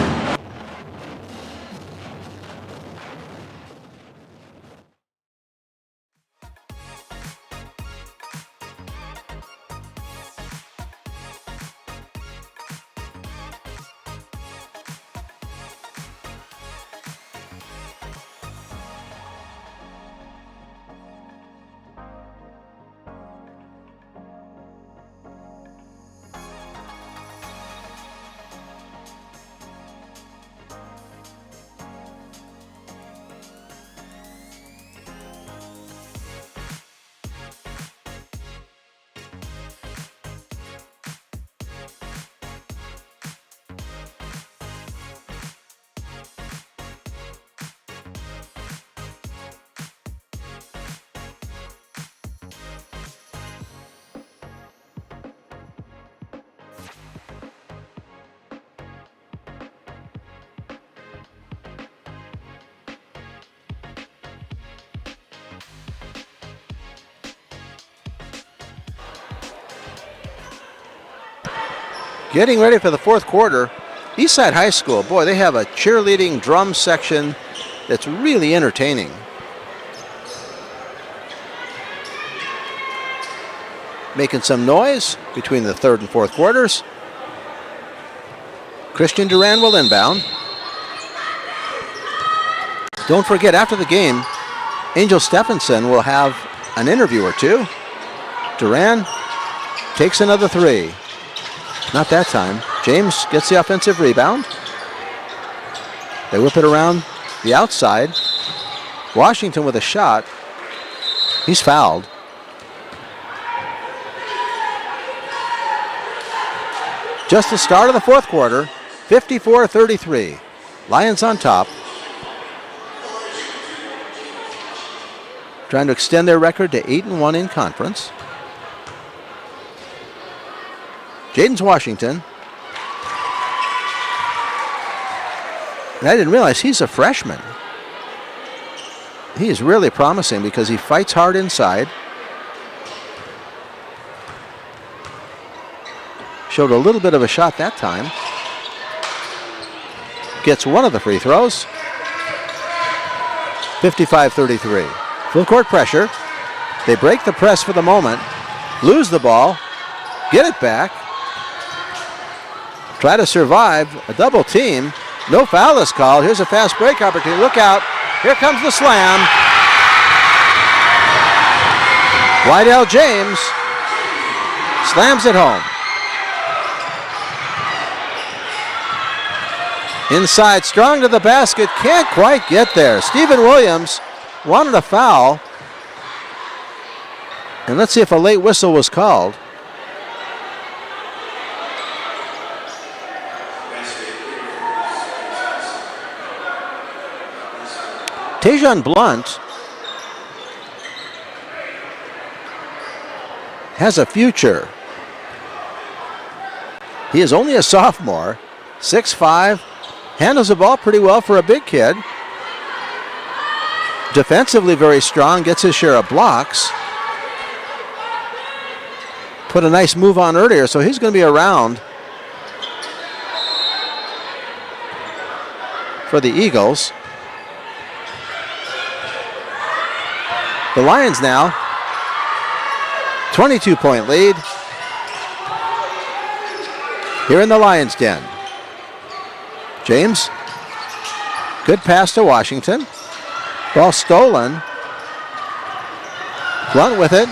Getting ready for the fourth quarter. Eastside High School, boy, they have a cheerleading drum section that's really entertaining. Making some noise between the third and fourth quarters. Christian Duran will inbound. Don't forget, after the game, Angel Stephenson will have an interview or two. Duran takes another three. Not that time. James gets the offensive rebound. They whip it around the outside. Washington with a shot. He's fouled. Just the start of the fourth quarter. 54-33. Lions on top. Trying to extend their record to 8-1 in conference. Jaden's Washington. And I didn't realize he's a freshman. He is really promising because he fights hard inside. Showed a little bit of a shot that time. Gets one of the free throws. 55-33. Full court pressure. They break the press for the moment. Lose the ball. Get it back. Try to survive a double team. No foul is called. Here's a fast break opportunity. Look out. Here comes the slam. Wydell James slams it home. Inside, strong to the basket. Can't quite get there. Stephen Williams wanted a foul. And let's see if a late whistle was called. Tajon Blunt has a future. He is only a sophomore, 6'5", handles the ball pretty well for a big kid. Defensively very strong, gets his share of blocks. Put a nice move on earlier, so he's going to be around for the Eagles. The Lions now, 22-point lead here in the Lions' den. James, good pass to Washington. Ball stolen. Blunt with it.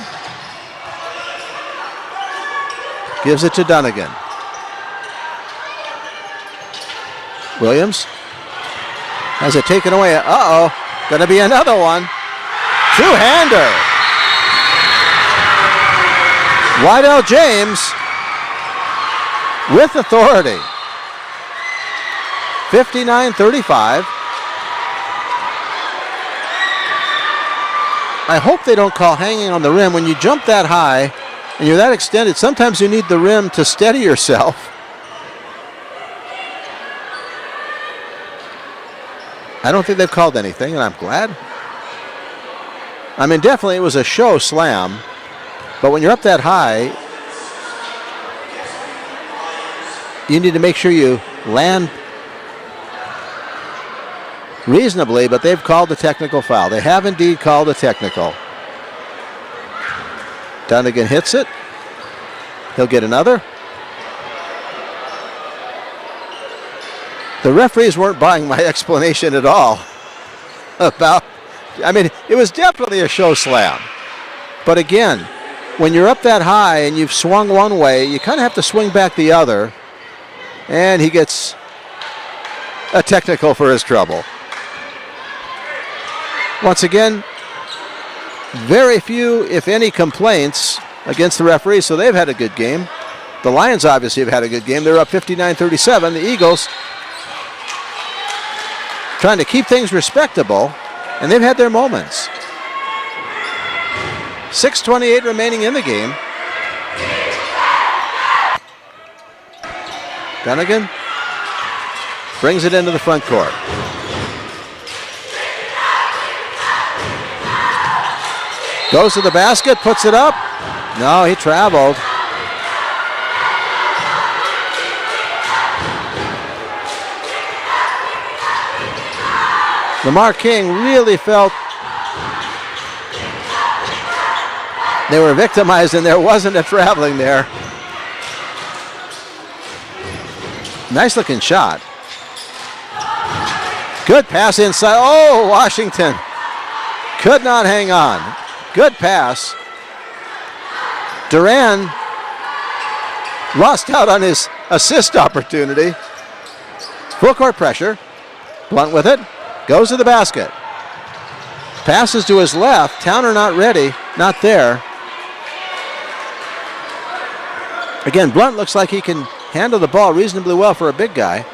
Gives it to Dunnigan. Williams has it taken away. Uh-oh, gonna be another one. Two-hander. Wydell James with authority. 59-35. I hope they don't call hanging on the rim. When you jump that high and you're that extended, sometimes you need the rim to steady yourself. I don't think they've called anything, and I'm glad. I mean, definitely it was a show slam, but when you're up that high, you need to make sure you land reasonably, but they've called the technical foul. They have indeed called a technical. Dunnigan hits it. He'll get another. The referees weren't buying my explanation at all about, I mean, it was definitely a show slam. But again, when you're up that high and you've swung one way, you kind of have to swing back the other. And he gets a technical for his trouble. Once again, very few, if any, complaints against the referees, so they've had a good game. The Lions obviously have had a good game. They're up 59-37. The Eagles trying to keep things respectable, and they've had their moments. 6:28 remaining in the game. Dunnigan brings it into the front court. Goes to the basket, puts it up. No, he traveled. Lamar King really felt they were victimized and there wasn't a traveling there. Nice looking shot. Good pass inside. Oh, Washington could not hang on. Good pass. Duran lost out on his assist opportunity. Full court pressure. Blunt with it. Goes to the basket. Passes to his left. Towner not ready. Not there. Again, Blunt looks like he can handle the ball reasonably well for a big guy.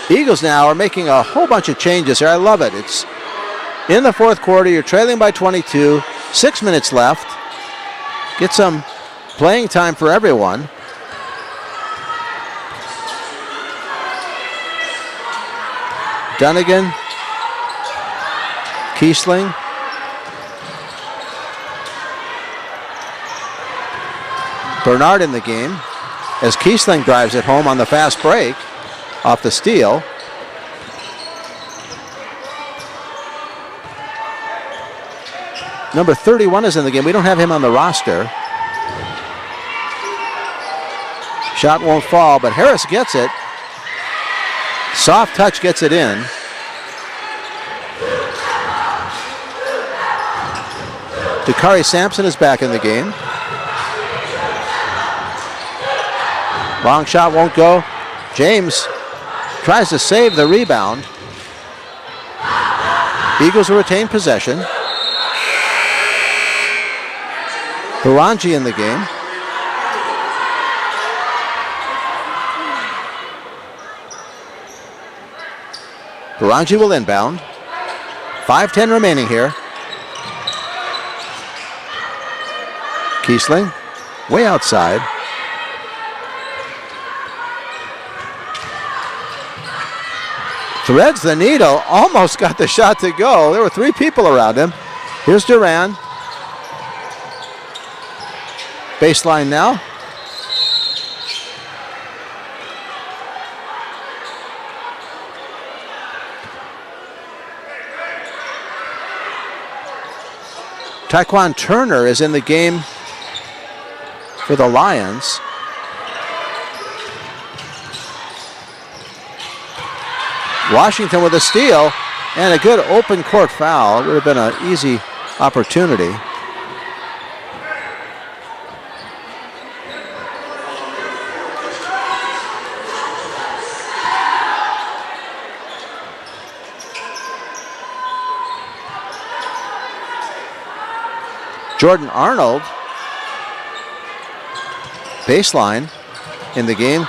Eagles now are making a whole bunch of changes here. I love it. It's in the fourth quarter. You're trailing by 22. 6 minutes left. Get some playing time for everyone. Dunnigan. Kiesling. Bernard in the game as Kiesling drives it home on the fast break off the steal. Number 31 is in the game. We don't have him on the roster. Shot won't fall, but Harris gets it. Soft touch gets it in. Dakari Sampson is back in the game. Long shot won't go. James tries to save the rebound. Eagles will retain possession. Baranji in the game. Baranji will inbound. 5:10 remaining here. Kiesling, way outside. Threads the needle, almost got the shot to go. There were 3 people around him. Here's Duran. Baseline now. Taekwon Turner is in the game for the Lions. Washington with a steal and a good open court foul. It would have been an easy opportunity. Jordan Arnold, baseline in the game,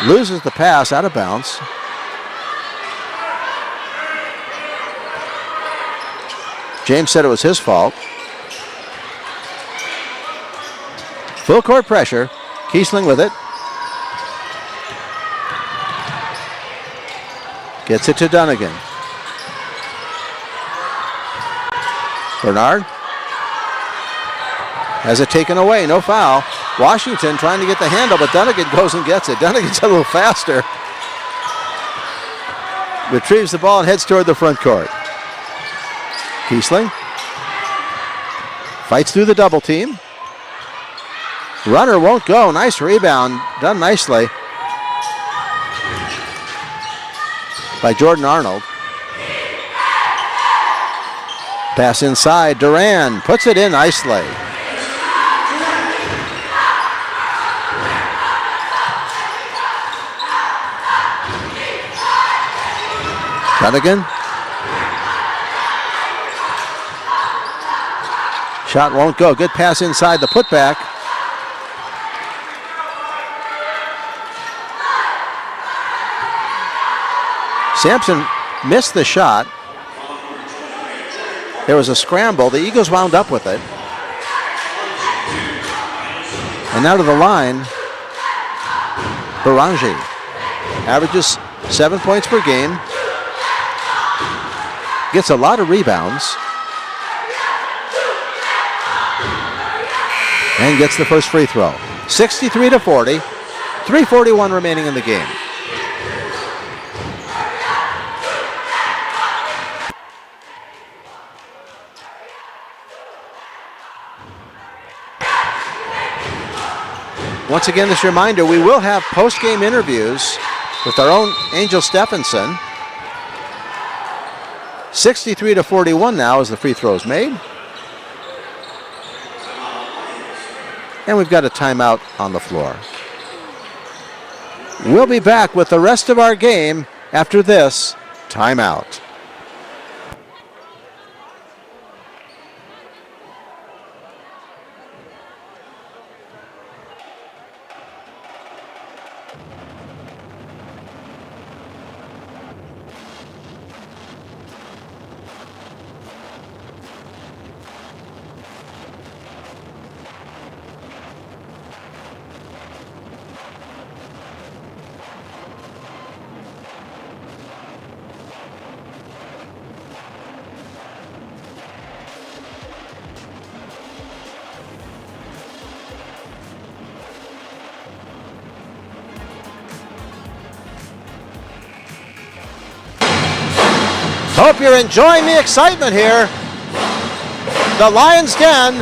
loses the pass out of bounds. James said it was his fault. Full court pressure. Kiesling with it. Gets it to Dunnigan. Bernard has it taken away, no foul. Washington trying to get the handle, but Dunnigan goes and gets it. Dunnigan's a little faster. Retrieves the ball and heads toward the front court. Kiesling fights through the double team. Runner won't go. Nice rebound. Done nicely by Jordan Arnold. Pass inside. Duran puts it in nicely. Dunnigan. Shot won't go. Good pass inside the putback. Sampson missed the shot. There was a scramble. The Eagles wound up with it. And now to the line, Baranji. Averages 7 points per game. Gets a lot of rebounds. And gets the first free throw. 63-40. 3:41 remaining in the game. Once again, this reminder, we will have post-game interviews with our own Angel Stephenson. 63-41 now as the free throw is made. And we've got a timeout on the floor. We'll be back with the rest of our game after this timeout. Hope you're enjoying the excitement here. The Lions Den,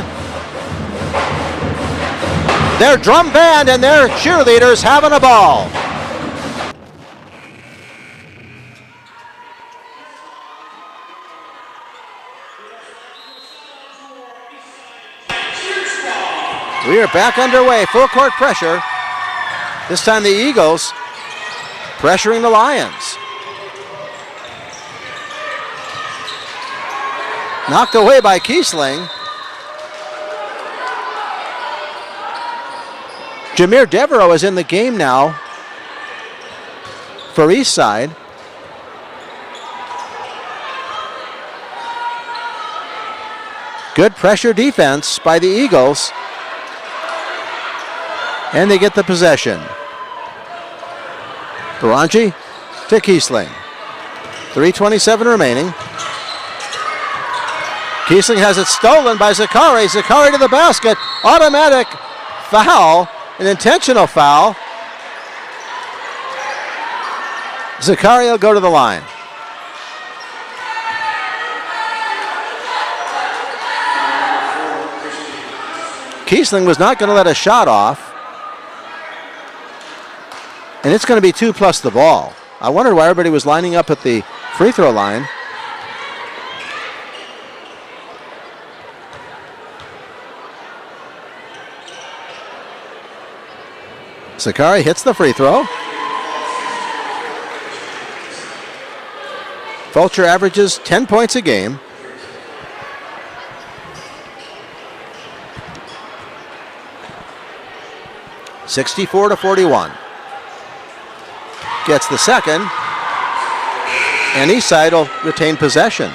their drum band and their cheerleaders having a ball. We are back underway, full court pressure. This time the Eagles pressuring the Lions. Knocked away by Kiesling. Jameer Devereaux is in the game now for Eastside. Good pressure defense by the Eagles. And they get the possession. Baranji to Kiesling. 3:27 remaining. Kiesling has it stolen by Zakari. Zakari to the basket. Automatic foul, an intentional foul. Zakari will go to the line. Kiesling was not going to let a shot off. And it's going to be 2 plus the ball. I wondered why everybody was lining up at the free throw line. Zakari hits the free throw. Fulcher averages 10 points a game. (64-41). Gets the second, and Eastside will retain possession.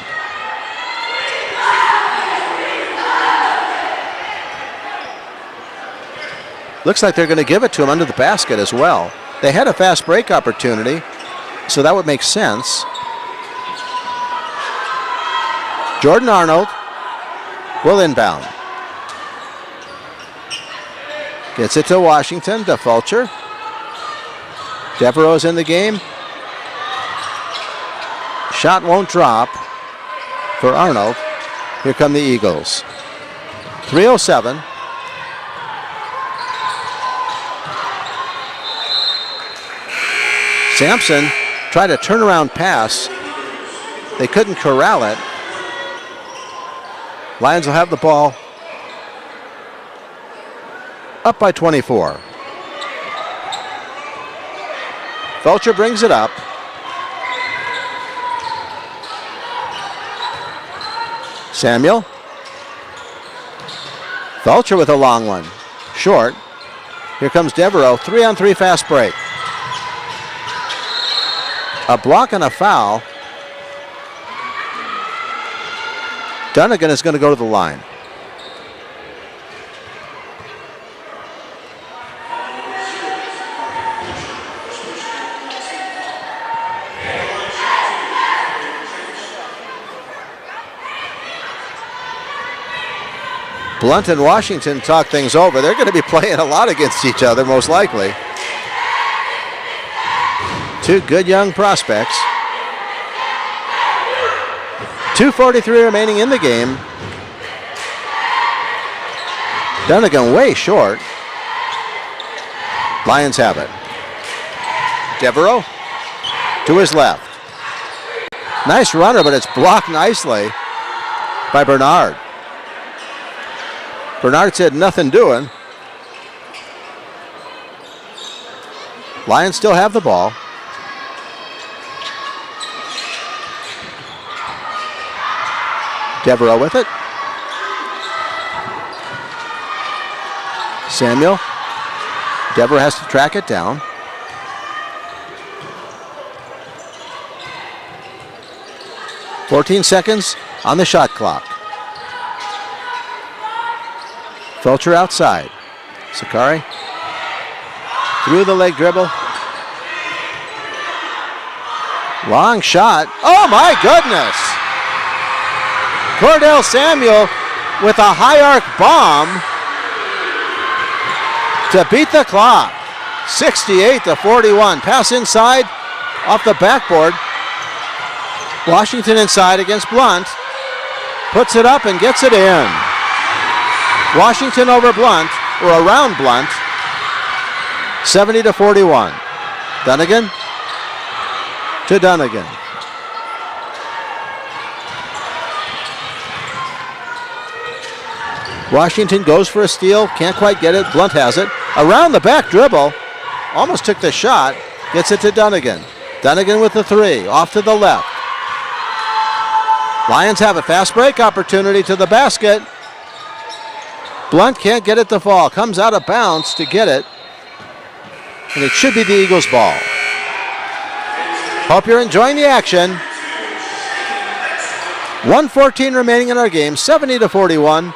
Looks like they're going to give it to him under the basket as well. They had a fast break opportunity, so that would make sense. Jordan Arnold will inbound. Gets it to Washington, to Fulcher. Devereaux's in the game. Shot won't drop for Arnold. Here come the Eagles. 3:07. Sampson tried a turnaround pass. They couldn't corral it. Lions will have the ball up by 24. Fulcher brings it up. Samuel. Fulcher with a long one. Short. Here comes Devereaux. 3-on-3 fast break. A block and a foul. Dunnigan is going to go to the line. Blunt and Washington talk things over. They're going to be playing a lot against each other, most likely. Two good young prospects. 2:43 remaining in the game. Dunnigan way short. Lions have it. Devereaux to his left. Nice runner, but it's blocked nicely by Bernard. Bernard said nothing doing. Lions still have the ball. Devereaux with it. Samuel. Devereaux has to track it down. .14 seconds on the shot clock. Fulcher outside. Zakari through the leg dribble. Long shot. Oh my goodness! Cordell Samuel with a high arc bomb to beat the clock. 68-41. Pass inside off the backboard. Washington inside against Blunt. Puts it up and gets it in. Washington over Blunt, or around Blunt. 70-41. Dunnigan to Dunnigan. Washington goes for a steal, can't quite get it. Blunt has it. Around the back dribble, almost took the shot, gets it to Dunnigan. Dunnigan with the three, off to the left. Lions have a fast break opportunity to the basket. Blunt can't get it to fall, comes out of bounds to get it, and it should be the Eagles' ball. Hope you're enjoying the action. 1:14 remaining in our game, 70-41.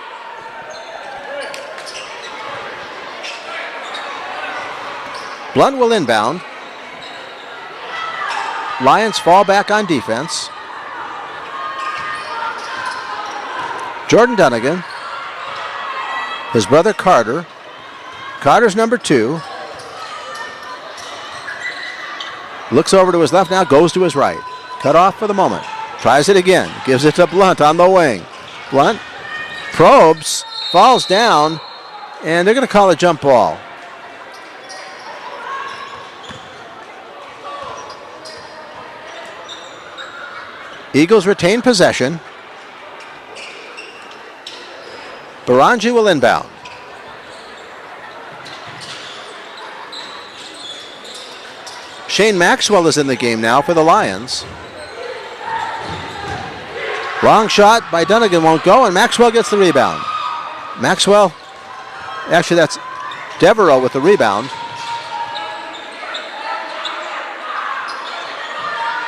Blunt will inbound. Lions fall back on defense. Jordan Dunnigan. His brother Carter. Carter's number 2. Looks over to his left now, goes to his right. Cut off for the moment. Tries it again. Gives it to Blunt on the wing. Blunt probes, falls down, and they're going to call a jump ball. Eagles retain possession. Baranji will inbound. Shane Maxwell is in the game now for the Lions. Long shot by Dunnigan won't go, and Maxwell gets the rebound. Maxwell, actually that's Devereaux with the rebound.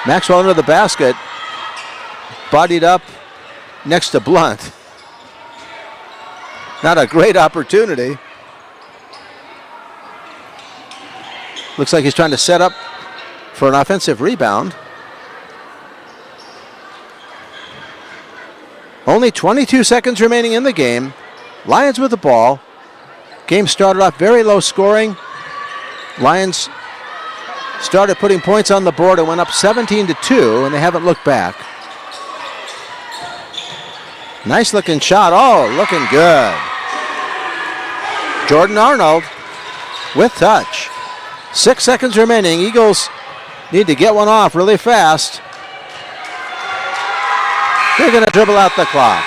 Maxwell under the basket, bodied up next to Blunt. Not a great opportunity. Looks like he's trying to set up for an offensive rebound. Only 22 seconds remaining in the game. Lions with the ball. Game started off very low scoring. Lions started putting points on the board and went up 17-2, and they haven't looked back. Nice looking shot. Oh, looking good. Jordan Arnold with touch. 6 seconds remaining. Eagles need to get one off really fast. They're going to dribble out the clock.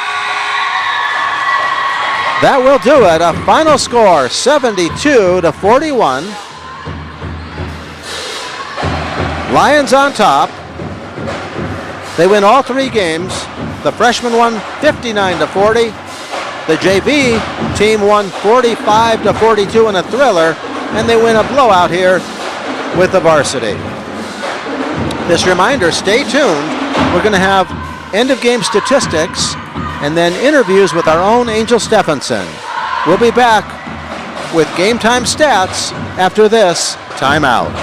That will do it. A final score, 72-41. Lions on top. They win all 3 games. The freshman won 59-40. The JV team won 45-42 in a thriller, and they win a blowout here with the varsity. This reminder, stay tuned. We're going to have end-of-game statistics and then interviews with our own Angel Stephenson. We'll be back with game time stats after this timeout.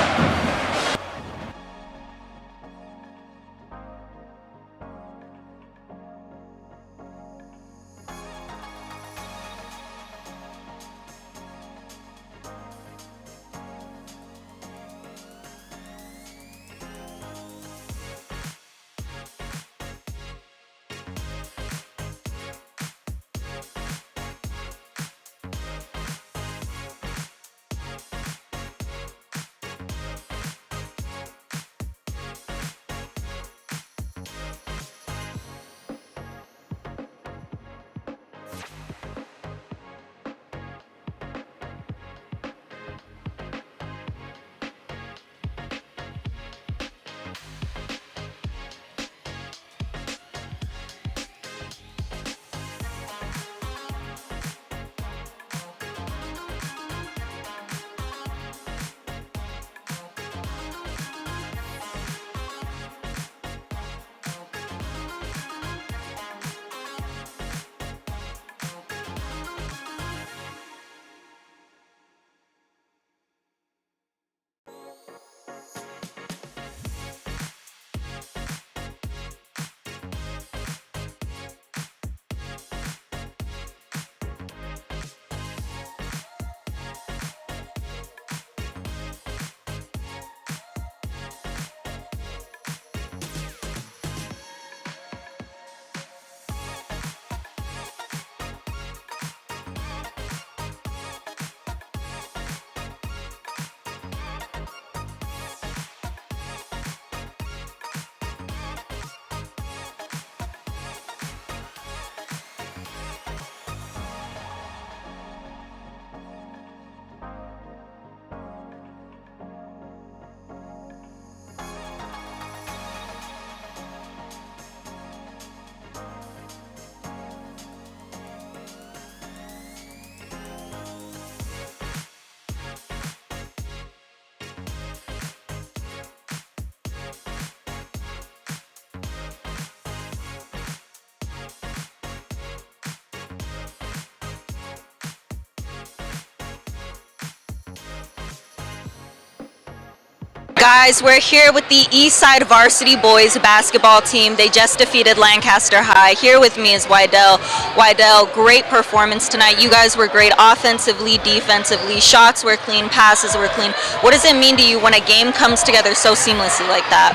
Guys, we're here with the Eastside Varsity boys basketball team. They just defeated Lancaster High. Here with me is Wydell. Wydell, great performance tonight. You guys were great offensively, defensively. Shots were clean, passes were clean. What does it mean to you when a game comes together so seamlessly like that?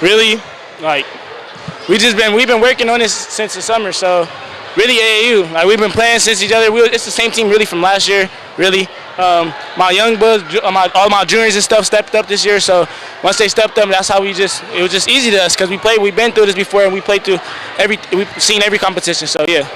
Really, like we've been working on this since the summer. So really, AAU, like we've been playing since each other. It's the same team really from last year. Really, my young buds, all my juniors and stuff stepped up this year. So once they stepped up, that's how it was just easy to us because we've been through this before and we played through we've seen every competition. So yeah.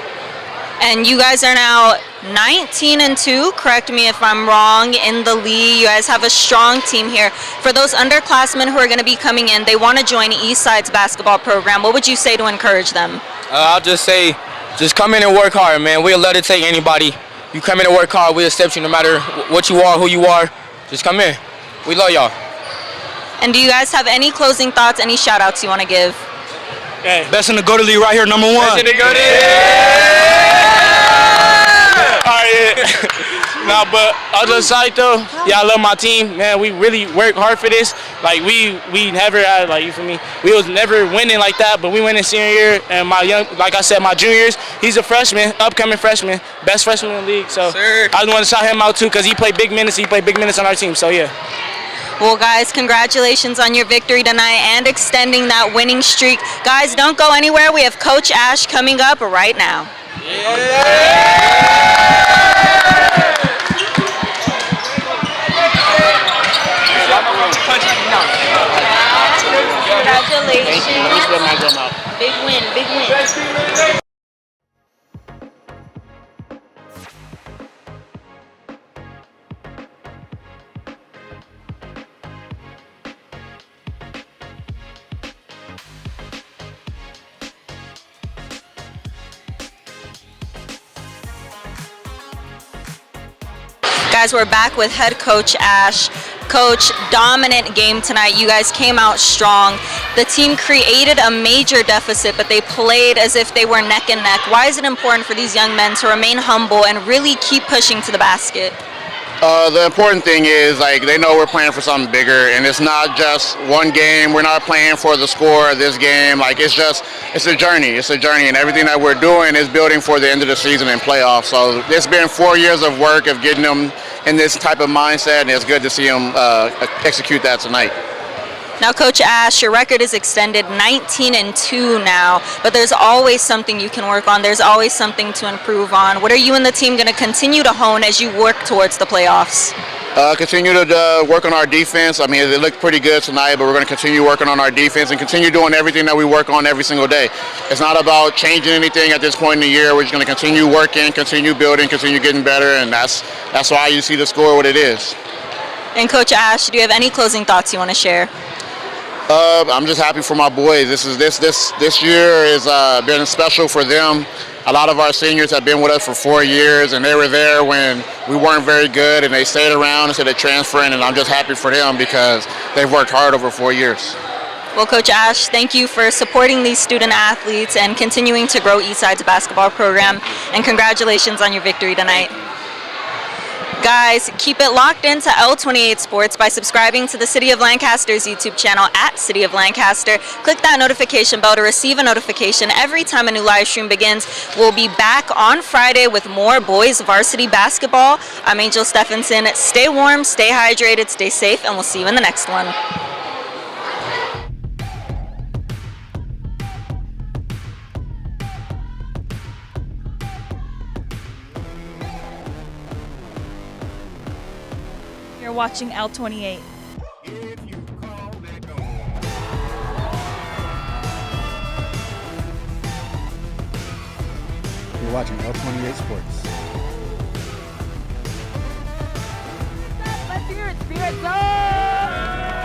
And you guys are now 19-2, correct me if I'm wrong, in the league. You guys have a strong team here. For those underclassmen who are going to be coming in, they want to join Eastside's basketball program. What would you say to encourage them? I'll just say, just come in and work hard, man. We'll let it take anybody. You come in and work hard, we'll accept you no matter what you are, who you are. Just come in. We love y'all. And do you guys have any closing thoughts, any shout-outs you want to give? Hey. Best in the Go-To League right here, number one. Best in the Go-To League. All right, nah, but other side though, yeah, I love my team, man. We really work hard for this. Like we never had, like, you feel me? We was never winning like that, but we went in senior year, and like I said, my juniors, he's a freshman, upcoming freshman, best freshman in the league. So I just want to shout him out too, cause he played big minutes. He played big minutes on our team. So yeah. Well, guys, congratulations on your victory tonight and extending that winning streak. Guys, don't go anywhere. We have Coach Ash coming up right now. Congratulations. Big win, big win. Guys, we're back with head coach Ash. Coach, dominant game tonight. You guys came out strong. The team created a major deficit, but they played as if they were neck and neck. Why is it important for these young men to remain humble and really keep pushing to the basket? The important thing is, like, they know we're playing for something bigger, and it's not just one game. We're not playing for the score of this game. Like, it's a journey. It's a journey, and everything that we're doing is building for the end of the season and playoffs. So it's been 4 years of work of getting them in this type of mindset, and it's good to see them execute that tonight. Now, Coach Ash, your record is extended 19-2 now, but there's always something you can work on. There's always something to improve on. What are you and the team going to continue to hone as you work towards the playoffs? Continue to work on our defense. I mean, it looked pretty good tonight, but we're going to continue working on our defense and continue doing everything that we work on every single day. It's not about changing anything at this point in the year. We're just going to continue working, continue building, continue getting better, and that's why you see the score what it is. And Coach Ash, do you have any closing thoughts you want to share? I'm just happy for my boys. This year has been special for them. A lot of our seniors have been with us for 4 years, and they were there when we weren't very good, and they stayed around instead of transferring, and I'm just happy for them because they've worked hard over 4 years. Well, Coach Ash, thank you for supporting these student athletes and continuing to grow Eastside's basketball program, and congratulations on your victory tonight. Guys, keep it locked into L28 Sports by subscribing to the City of Lancaster's YouTube channel at City of Lancaster. Click that notification bell to receive a notification every time a new live stream begins. We'll be back on Friday with more boys varsity basketball. I'm Angel Stephenson. Stay warm, stay hydrated, stay safe, and we'll see you in the next one. You're watching L28. You're watching L28 Sports. Let's hear it, Spirit Zone!